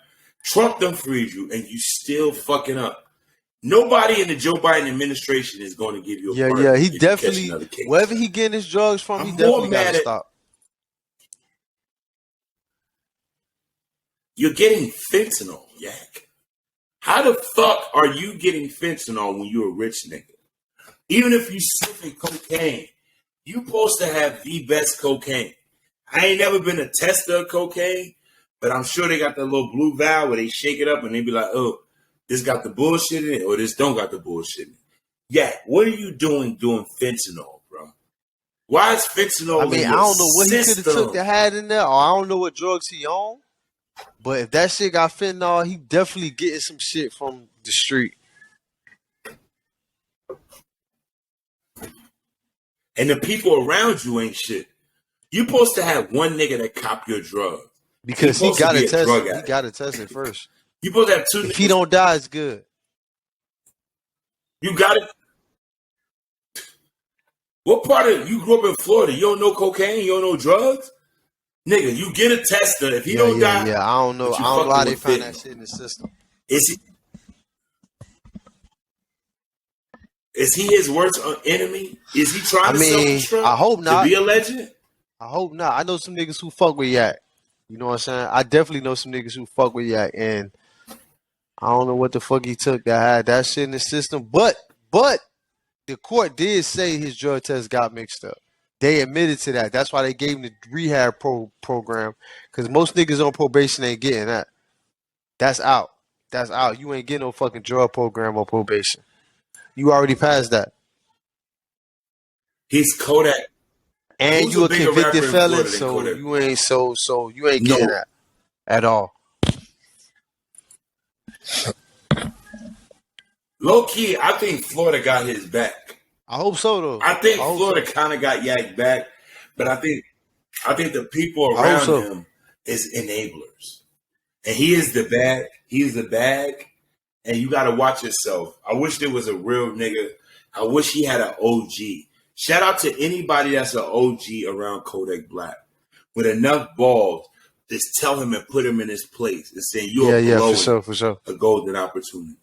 Trump done freed you and you still fucking up. Nobody in the Joe Biden administration is going to give you a pardon.
Yeah, he definitely, wherever he getting his drugs from, he definitely got to stop.
You're getting fentanyl, Yak. How the fuck are you getting fentanyl when you're a rich nigga? Even if you sniffing cocaine, you supposed to have the best cocaine. I ain't never been a tester of cocaine, but I'm sure they got that little blue valve where they shake it up and they be like, oh, this got the bullshit in it or this don't got the bullshit in it. Yeah, what are you doing fentanyl, bro? Why is fentanyl in your
I don't know what
system?
he could have took that had in there, or I don't know what drugs he on. But if that shit got fentanyl, he definitely getting some shit from the street.
And the people around you ain't shit. You supposed to have one nigga that cop your drugs.
Because he got to test it. He got to test it first.
You supposed to have two.
If he don't die, it's good.
You got it. What part of you grew up in Florida? You don't know cocaine? You don't know drugs? Nigga, you get a tester. If he don't die,
I don't know. I don't know how they found that shit in the system.
Is he? Is he his worst enemy? Is he trying to self-destruct?
I hope not.
To be a legend?
I hope not. I know some niggas who fuck with Yak. You know what I'm saying? I definitely know some niggas who fuck with Yak, and I don't know what the fuck he took that had that shit in the system. But the court did say his drug test got mixed up. They admitted to that. That's why they gave him the rehab program. Because most niggas on probation ain't getting that. That's out. That's out. You ain't getting no fucking drug program or probation. You already passed that.
He's Kodak.
And you a convicted felon, so you ain't you ain't getting that at all.
Low key, I think Florida got his back.
I hope so though.
I think Florida kind of got Yak back, but I think the people around him is enablers, and he is the bag. He's the bag, and you got to watch yourself. I wish there was a real nigga. I wish he had an OG. Shout out to anybody that's an OG around Kodak Black with enough balls. Just tell him and put him in his place and say you're
for sure.
A golden opportunity.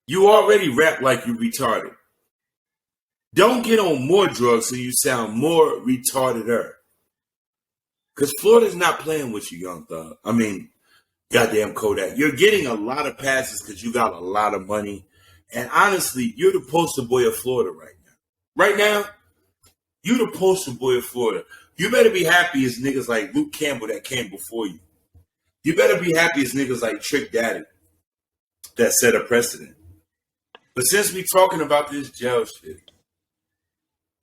You already rap like you retarded. Don't get on more drugs so you sound more retarded-er. Because Florida's not playing with you, young thug. I mean, goddamn Kodak. You're getting a lot of passes because you got a lot of money. And honestly, you're the poster boy of Florida right now. Right now, you're the poster boy of Florida. You better be happy as niggas like Luke Campbell that came before you. You better be happy as niggas like Trick Daddy that set a precedent. But since we talking about this jail shit,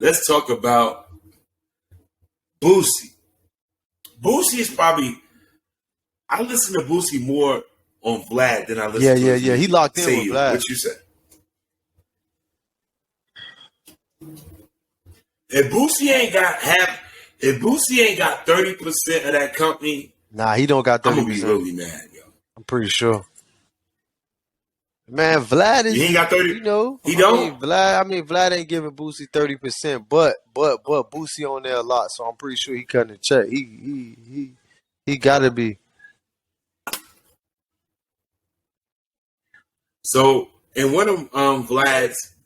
let's talk about Boosie. Boosie is probably, I listen to Boosie more on Vlad than I listen to
Yeah. He locked in with Vlad.
What you say? If Boosie ain't got 30% of that company,
nah, he don't got 30%.
I'm gonna be really mad, yo.
I'm pretty sure. Man, Vlad is.
He ain't got 30.
You know,
he don't.
Vlad ain't giving Boosie 30%, but Boosie on there a lot, so I'm pretty sure he cutting the check. He gotta be.
So in one of Vlad's,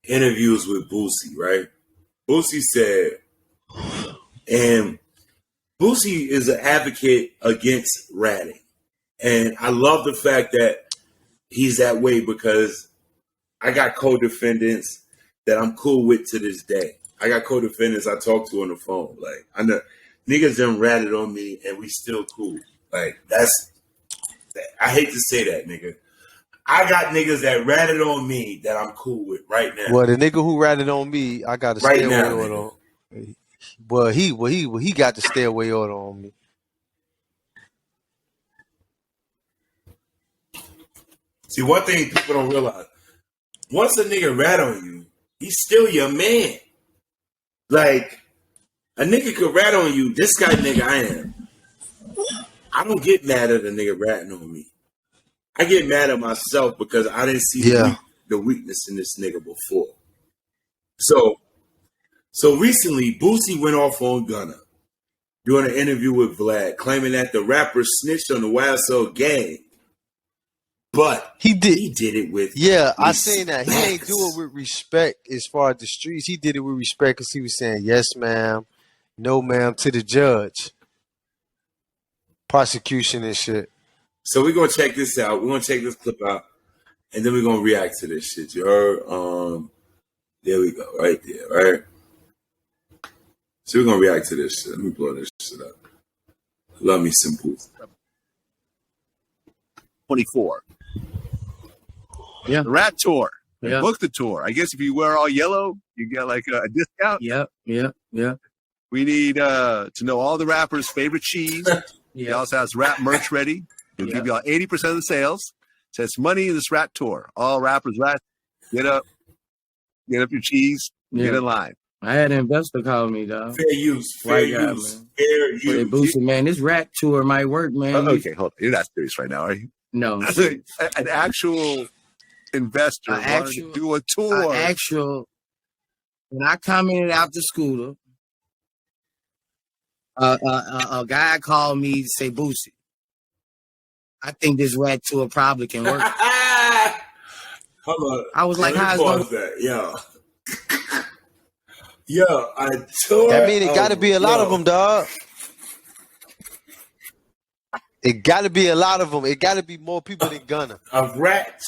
interviews with Boosie, right? Boosie said, and Boosie is an advocate against ratting. And I love the fact that he's that way because I got co-defendants that I'm cool with to this day. I got co-defendants I talk to on the phone. Like, I know niggas done ratted on me and we still cool. Like, I hate to say that, nigga. I got niggas that ratted on me that I'm cool with right now.
Well, the nigga who ratted on me, I got a stay away order on. Well, he got the stay away order on me.
See, one thing people don't realize, once a nigga rat on you, he's still your man. Like, a nigga could rat on you, this guy nigga I am. I don't get mad at a nigga ratting on me. I get mad at myself because I didn't see the weakness in this nigga before. So recently, Boosie went off on Gunna doing an interview with Vlad, claiming that the rapper snitched on the YSL gang. But he did it with
I seen that. He ain't do it with respect as far as the streets. He did it with respect because he was saying, yes, ma'am, no, ma'am, to the judge. Prosecution and shit.
So we're going to check this out. We're going to check this clip out, and then we're going to react to this shit. You heard? There we go. Right there, right? So we're going to react to this shit. Let me blow this shit up. Love me some Boosie.
24. Yeah. The Rat Tour. Yeah. Book the tour. I guess if you wear all yellow, you get like a discount.
Yeah.
We need to know all the rappers' favorite cheese. He also has rap merch ready. He'll give you all 80% of the sales. Says money in this Rat Tour. All rappers, rat. Get up your cheese. Get in line.
I had an investor call me, dog.
Fair use. Fair use.
Boosie, man, this Rat Tour might work, man.
Okay, hold on. You're not serious right now, are you?
No.
An actual investor wanted to do a tour.
When I commented out the scooter, a guy called me to say, Boosie, I think this Rat Tour probably can work.
Hold on.
I was like,
Let me
how's going?
pause that. Yo, I tore.
That mean it got to be a lot of them, dog. It got to be a lot of them. It got to be more people than Gunna.
A rat.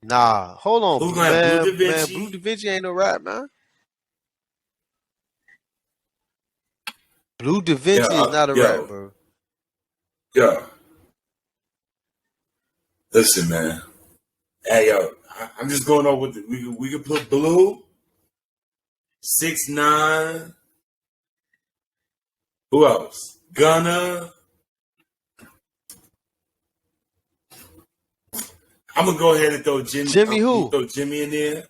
Nah, hold on,
Who's gonna have Blue Da
man.
Vinci?
Blue Da Vinci ain't no rap, man. Blue Da Vinci is not a rap, bro.
Yo, listen, man. Hey, yo, I'm just going over with it. We can put Blue, 6ix9ine. Who else? Gunna. I'm gonna go ahead and throw Jimmy.
Jimmy who?
Throw Jimmy in there.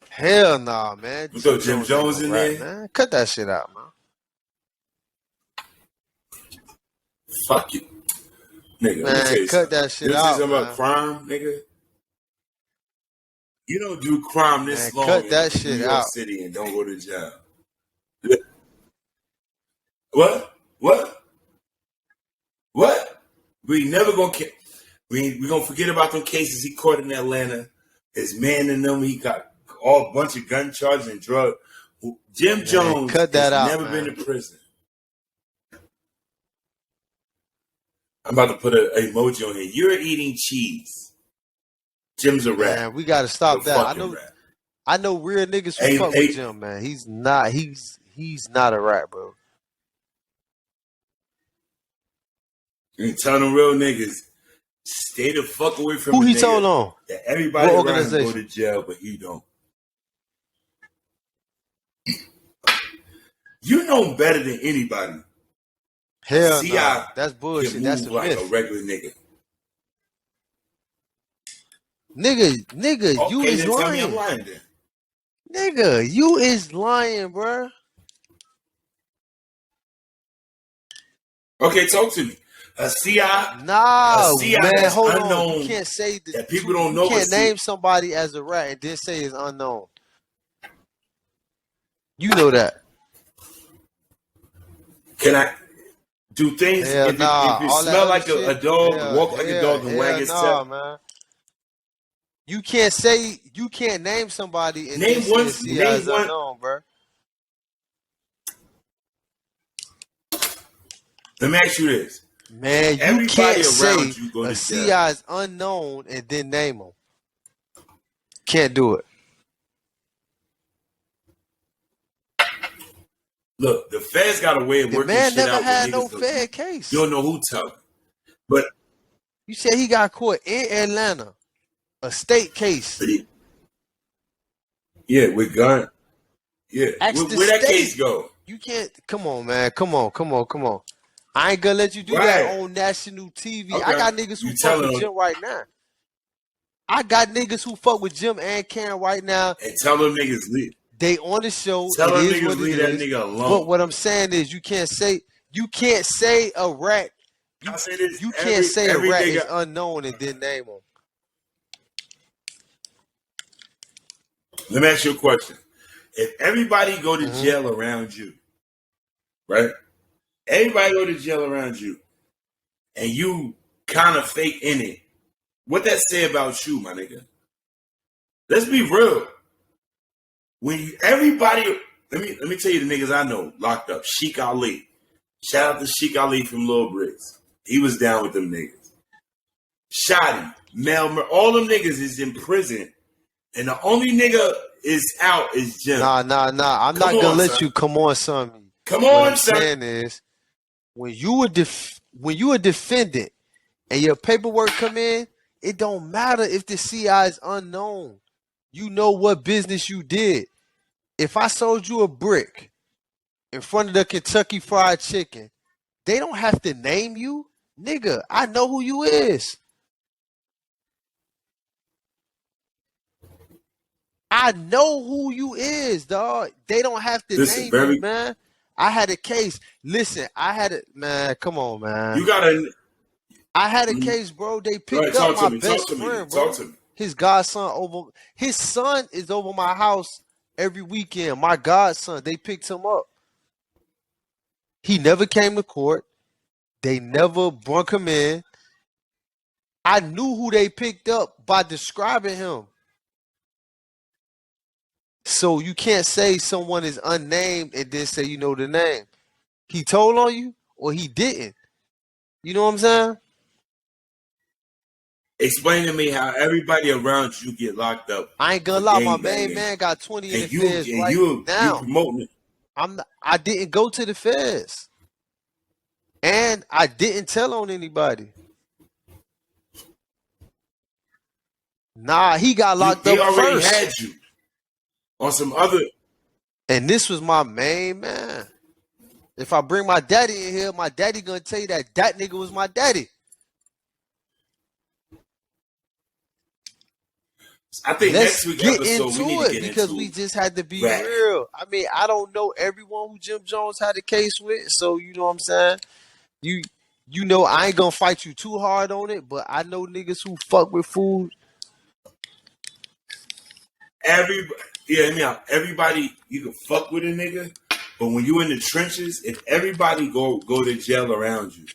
Hell nah, man.
Throw Jim Jones in there.
Man. Cut that shit out, man.
Fuck you, nigga.
Man, cut that shit out,
This is
man.
about crime, nigga. You don't do crime this long.
Cut that shit
New York
out.
City and don't go to jail. What? We never gonna we gonna forget about them cases he caught in Atlanta. His man in them, he got a bunch of gun charges and drug. Jim Jones
cut that
has
out,
never
man.
been to prison. I'm about to put an emoji on here. You're eating cheese. Jim's a rat.
Man, we gotta stop that. I know real niggas who fuck with Jim, man. He's not a rat, bro.
You telling them real niggas, stay the fuck away from
Who
the
he
nigga
told on?
that everybody
What
around him go
organization?
to jail, but he don't. You know better than anybody.
Hell
See,
no. That's bullshit. That's a
like
myth.
a regular nigga.
Nigga, you
Okay,
is
then tell me I'm
lying.
lying then.
Nigga, you is lying, bruh.
Okay, talk to me. A CI,
Nah,
a CI
man,
that's
hold on.
unknown,
You can't say
that people don't know.
You can't
what
name somebody as a rat and then say it's unknown. You know that.
Can I do things
Hell
if it
all that
smell
other
like a
shit?
dog,
Hell,
walk like a dog, and wag its tail?
man. You can't name somebody and
Name
then
one.
say CI
Name
is
one.
unknown, bruh.
Let me ask you this.
Man, you
Everybody
can't
around
say
you go
a
to
CI
jail.
is unknown and then name them. Can't do it.
Look, the feds got a way of
The
working
man
shit
never
out.
had
With
no
niggas
fair case.
You don't know who tell him. But
You said he got caught in Atlanta, a state case.
Yeah, with gun. Yeah,
Ask the
where that
state.
case go?
You can't. Come on, man. Come on. I ain't gonna let you do that on national TV. I got niggas who fuck with Jim right now. I got niggas who fuck with Jim and Karen right now.
And tell them niggas leave.
They on the show.
Tell them
It is
niggas
what it
leave that
is.
nigga alone.
But what I'm saying is, you can't say a rat. You can't say a rat is unknown and then name him.
Let me ask you a question. If everybody go to jail around you, right? Everybody go to jail around you, and you kind of fake in it. What that say about you, my nigga? Let's be real. When everybody, let me tell you the niggas I know locked up. Sheik Ali. Shout out to Sheik Ali from Lil Bricks. He was down with them niggas. Shotty, Mel, all them niggas is in prison, and the only nigga is out is Jim.
Nah. I'm not gonna let you come on, son.
Come
what
on,
I'm
son.
saying is, when you a defendant and your paperwork come in, it don't matter if the CI is unknown. You know what business you did. If I sold you a brick in front of the Kentucky Fried Chicken, they don't have to name you. Nigga, I know who you is. I know who you is, dog. They don't have to name you, man. I had a case. Listen, man, come on, man. I had a case, bro. They picked up my best friend, bro. His godson his son is over my house every weekend. My godson, they picked him up. He never came to court. They never brunk him in. I knew who they picked up by describing him. So you can't say someone is unnamed and then say you know the name. He told on you or he didn't. You know what I'm saying?
Explain to me how everybody around you get locked up.
I ain't gonna lie, my main man got 20 in the feds right now.
You promoting it.
I didn't go to the feds. And I didn't tell on anybody. Nah, he got locked up
He already
first.
had you on some other.
And this was my main man. If I bring my daddy in here, my daddy gonna tell you that nigga was my daddy.
I think
Let's
next week
get
episode
into
we need
it
to get
because
into
we just had to be
rap.
real. I mean, I don't know everyone who Jim Jones had a case with, so you know what I'm saying? You know I ain't gonna fight you too hard on it, but I know niggas who fuck with food.
Hear me out. Everybody, you can fuck with a nigga, but when you in the trenches, if everybody go to jail around you,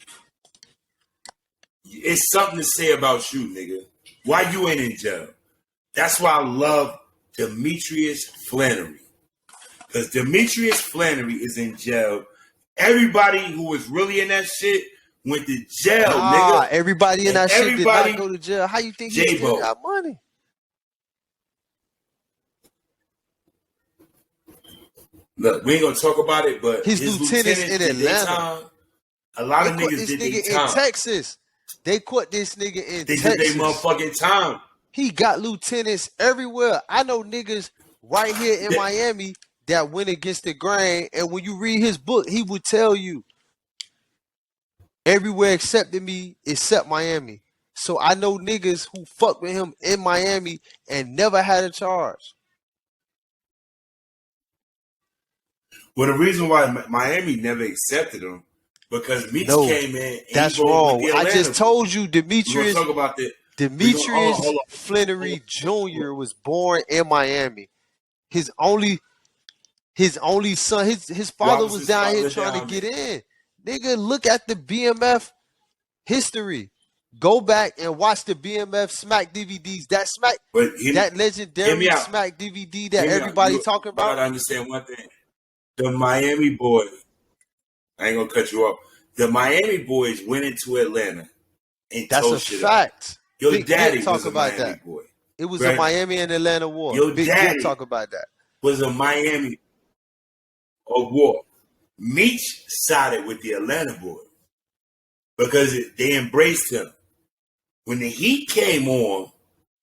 it's something to say about you, nigga. Why you ain't in jail? That's why I love Demetrius Flannery. Because Demetrius Flannery is in jail. Everybody who was really in that shit went to jail, nigga.
Everybody in that shit did not go to jail. How you think he still got money?
Look, we ain't gonna talk about it, but
his lieutenants in Atlanta.
A lot of niggas did their time.
In Texas. They caught this nigga in Texas.
They did their motherfucking time.
He got lieutenants everywhere. I know niggas right here in Miami that went against the grain, and when you read his book, he would tell you everywhere accepted me except Miami. So I know niggas who fucked with him in Miami and never had a charge.
Well, the reason why Miami never accepted him because Meech came in. And
that's wrong. I just told you, Demetrius.
Talk about that.
Demetrius Flannery Jr. was born in Miami. His only son, his father was down here trying to get in. Nigga, look at the BMF history. Go back and watch the BMF Smack DVDs. That legendary Smack DVD that everybody talking about.
I gotta understand one thing. The Miami boys, I ain't gonna cut you off. The Miami boys went into Atlanta and
that's
told
a
shit
fact.
Up. Your
Big
daddy
Dick talk
was a
about
Miami
that.
boy.
It was a Miami and Atlanta war.
Your
Big
daddy
Dick talk about that.
Was a Miami war. Meech sided with the Atlanta boy because they embraced him. When the Heat came on,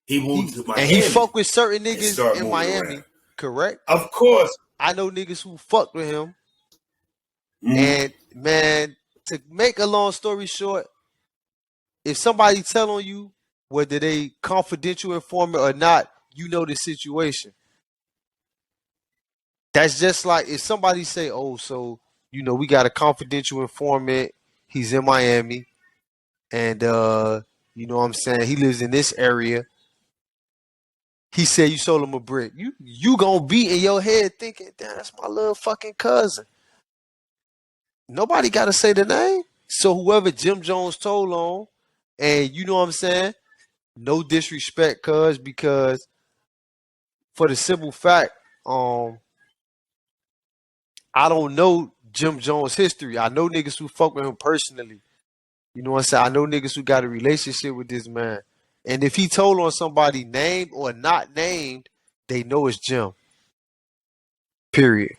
he moved to Miami.
And he fucked with certain niggas in Miami, around. Correct?
Of course.
I know niggas who fucked with him. And man, to make a long story short, if somebody tell on you, whether they confidential informant or not, you know the situation. That's just like if somebody say, oh, so, you know, we got a confidential informant. He's in Miami. And, you know what I'm saying? He lives in this area. He said you sold him a brick. You gonna be in your head thinking, damn, that's my little fucking cousin. Nobody got to say the name. So whoever Jim Jones told on, and you know what I'm saying? No disrespect, because for the simple fact, I don't know Jim Jones' history. I know niggas who fuck with him personally. You know what I'm saying? I know niggas who got a relationship with this man. And if he told on somebody named or not named, they know it's Jim. Period.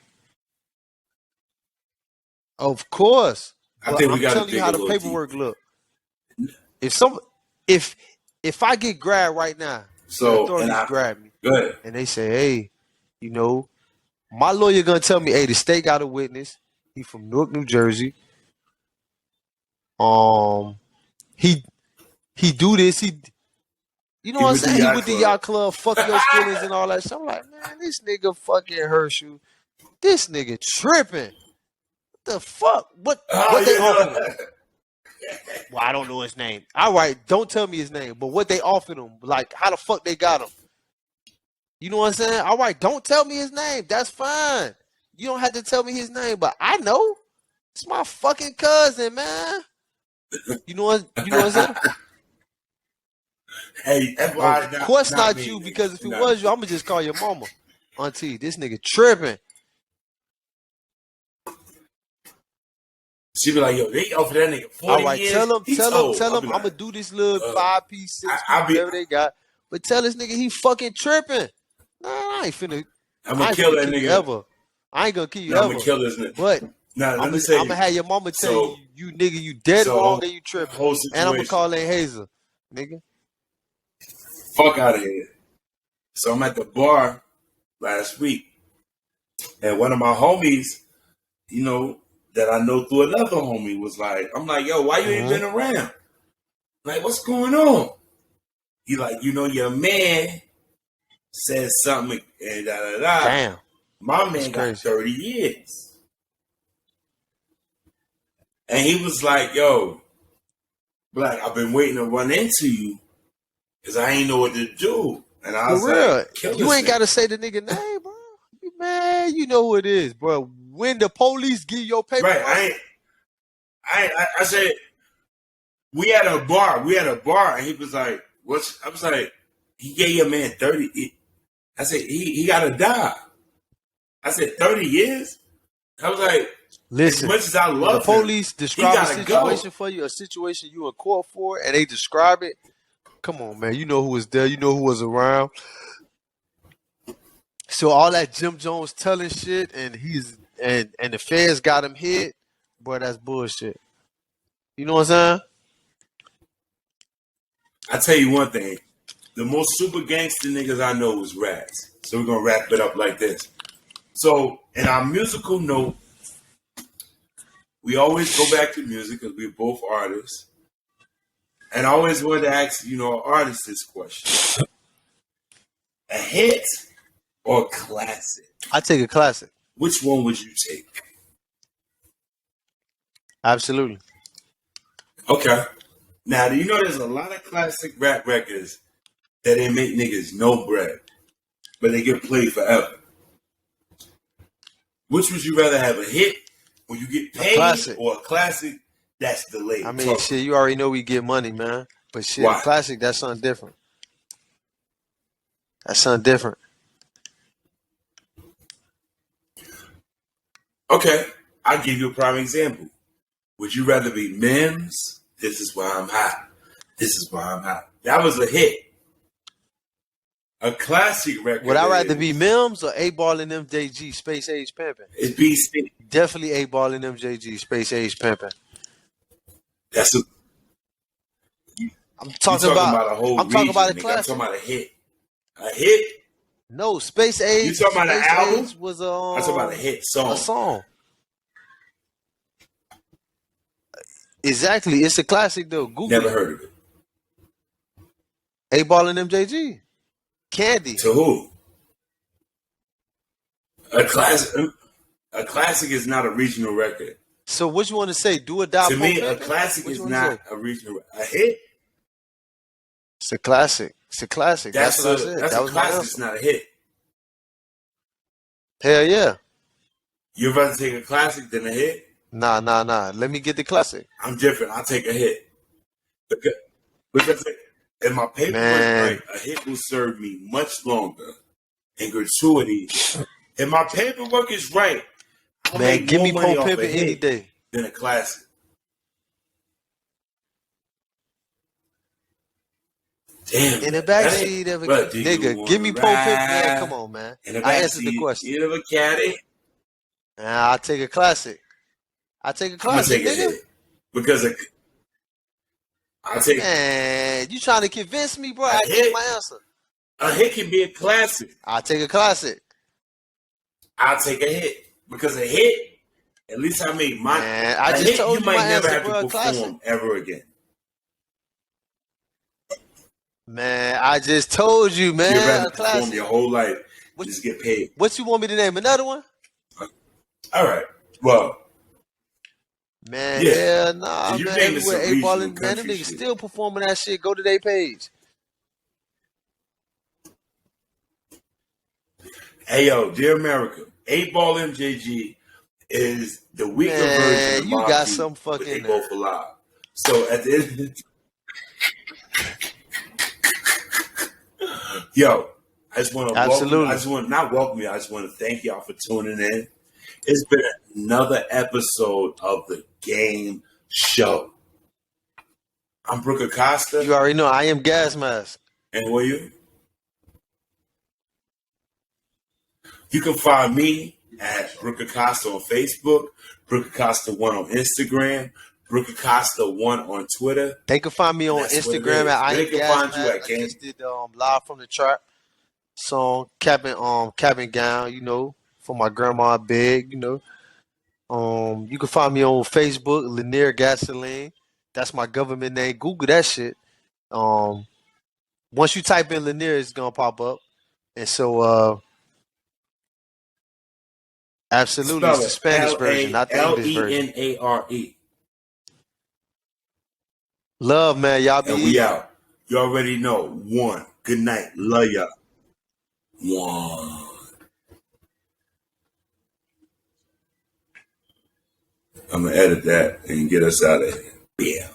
Of course.
I think we got
telling you how the paperwork look. If I get grabbed right now, the authorities grab me, and they say, hey, you know, my lawyer gonna tell me, hey, the state got a witness. He from Newark, New Jersey. He do this. You know what I'm saying? He with the yacht club, fuck your feelings and all that. So I'm like, man, this nigga fucking Herschel. This nigga tripping. What the fuck? What they offered him? Well, I don't know his name. All right, don't tell me his name. But what they offered him, like how the fuck they got him? You know what I'm saying? All right, don't tell me his name. That's fine. You don't have to tell me his name, but I know. It's my fucking cousin, man. You know what? You know what I'm saying?
Hey, that's why.
Of course not
me,
you,
nigga.
because if it
Not
was you, I'm gonna just call your mama. Auntie, this nigga tripping.
She be like, yo, they offer that nigga 40
All right,
years.
tell him,
I'll
I'm
be
gonna
like,
do this little 5-piece, 6-piece,
I'll be,
whatever they got. But tell this nigga he fucking tripping. Nah, I ain't finna.
I'm gonna kill that
kill you
nigga.
ever. I ain't gonna kill you
No, I'm
ever.
gonna kill this nigga.
But
now,
I'm
let me say,
gonna have your mama tell
so,
you nigga, you dead
so
wrong and you tripping.
whole
And I'm gonna
situation.
call Aunt Hazel, nigga.
Fuck out of here. So I'm at the bar last week, and one of my homies, you know, that I know through another homie was like, I'm like, yo, why you ain't been around? Like, what's going on? He like, you know, your man said something and da da da.
Damn.
My man got 30 years. And he was like, yo, Black, I've been waiting to run into you because I ain't know what to do. And I was
For real,
like, kill
you
this
ain't
nigga.
gotta say the nigga name, bro. Man, you know who it is, bro. When the police give your paperwork,
Right, I said, we had a bar, and he was like, "What's?" I was like, "He gave your man 30." I said, "He gotta die." I said, 30 years. I was like,
listen.
As much as I
When
love
the
him,
police
he
describe a
gotta
situation
go.
for you, a situation you in court for, and they describe it. Come on, man. You know who was there. You know who was around. So all that Jim Jones telling shit, and the feds got him hit, boy, that's bullshit. You know what I'm saying?
I tell you one thing: the most super gangster niggas I know was Rats. So we're gonna wrap it up like this. So in our musical note, we always go back to music because we're both artists. And I always wanted to ask, you know, artists this question: a hit or a classic?
I take a classic.
Which one would you take?
Absolutely.
Okay. Now, do you know there's a lot of classic rap records that they make niggas no bread, but they get played forever? Which would you rather have, a hit where you get paid or a classic that's delayed?
I mean, shit, you already know we get money, man. But shit,
Why?
a classic, that's something different. That's something different.
Okay, I'll give you a prime example. Would you rather be Mims? This is why I'm hot. This is why I'm hot. That was a hit. A classic record.
Would I rather be Mims or 8-Ball and MJG, Space Age Pimpin'?
It's BC.
Definitely 8-Ball and MJG, Space Age Pimpin'.
That's a.
I'm talking about
a whole
I'm talking about a
region, nigga.
classic.
I'm talking about a hit. A hit?
No, Space Age.
You talking about an album?
Age was
I'm talking about a hit song.
A song. Exactly. It's a classic though. Google
Never
it.
heard of it.
8-Ball and MJG. Candy.
To who? A classic is not a regional record.
So what you want to say? Do or die?
To me, a classic is not a regional. A hit.
It's a classic. It's a classic. That's what I said.
That's
That
a
was my
classic.
answer.
It's not a hit.
Hell yeah.
You'd rather take a classic than a hit?
Nah. Let me get the classic.
I'm different. I'll take a hit. Because in my paperwork, right, a hit will serve me much longer in gratuity. If my paperwork is right, I'll make
give
more
me
money
Poe
off a
Pimpin'
hit
any day
than a classic. Damn.
in the backseat of a nigga. Give me Poe Pimpin', man. Come on, man. I answered the question.
Of a caddy.
Nah, I'll take a classic. I take a classic,
I'm gonna take
nigga.
a hit because I'll take.
Man, you trying to convince me, bro? I gave my answer.
A hit can be a classic.
I'll take a classic.
I'll take a hit because a hit, at least I made my.
Man, I just told you
might
my
never
answer,
have
bro.
to perform
Classic.
ever again.
Man, I just told you, man.
You'd rather
A classic.
perform your whole life, just get paid.
What you want me to name? Another one?
All right. Well.
Man, yeah, nah,
you
man.
name it some
Everywhere 8-Ball and
regional
man, them
country
niggas
shit.
still performing that shit. Go to their page.
Hey yo, dear America, 8-Ball MJG is the weaker version of
you
Mobb
got
Deep,
some
but they
fucking
both alive. So at the end of the yo, I just want to welcome. I just want not welcome you. I just want to thank y'all for tuning in. It's been another episode of the Game Show. I'm Brooke Acosta.
You already know I am Gas Mask.
And who are you? You can find me at Brooke Acosta on Facebook, Brooke Acosta 1 on Instagram, Brooke Acosta 1 on Twitter.
They can find me on Instagram at I am Gas Mask.
I
just did Live from the Trap song, cabin gown, you know, for my grandma big, you know. You can find me on Facebook, Lanier Gasoline. That's my government name. Google that shit. Once you type in Lanier, it's gonna pop up. And so absolutely, it's the Spanish version, not the English version.
Lenare.
Love, man. Y'all be
and we out. You already know. 1. Good night. Love ya. 1. I'm gonna edit that and get us out of here. Yeah.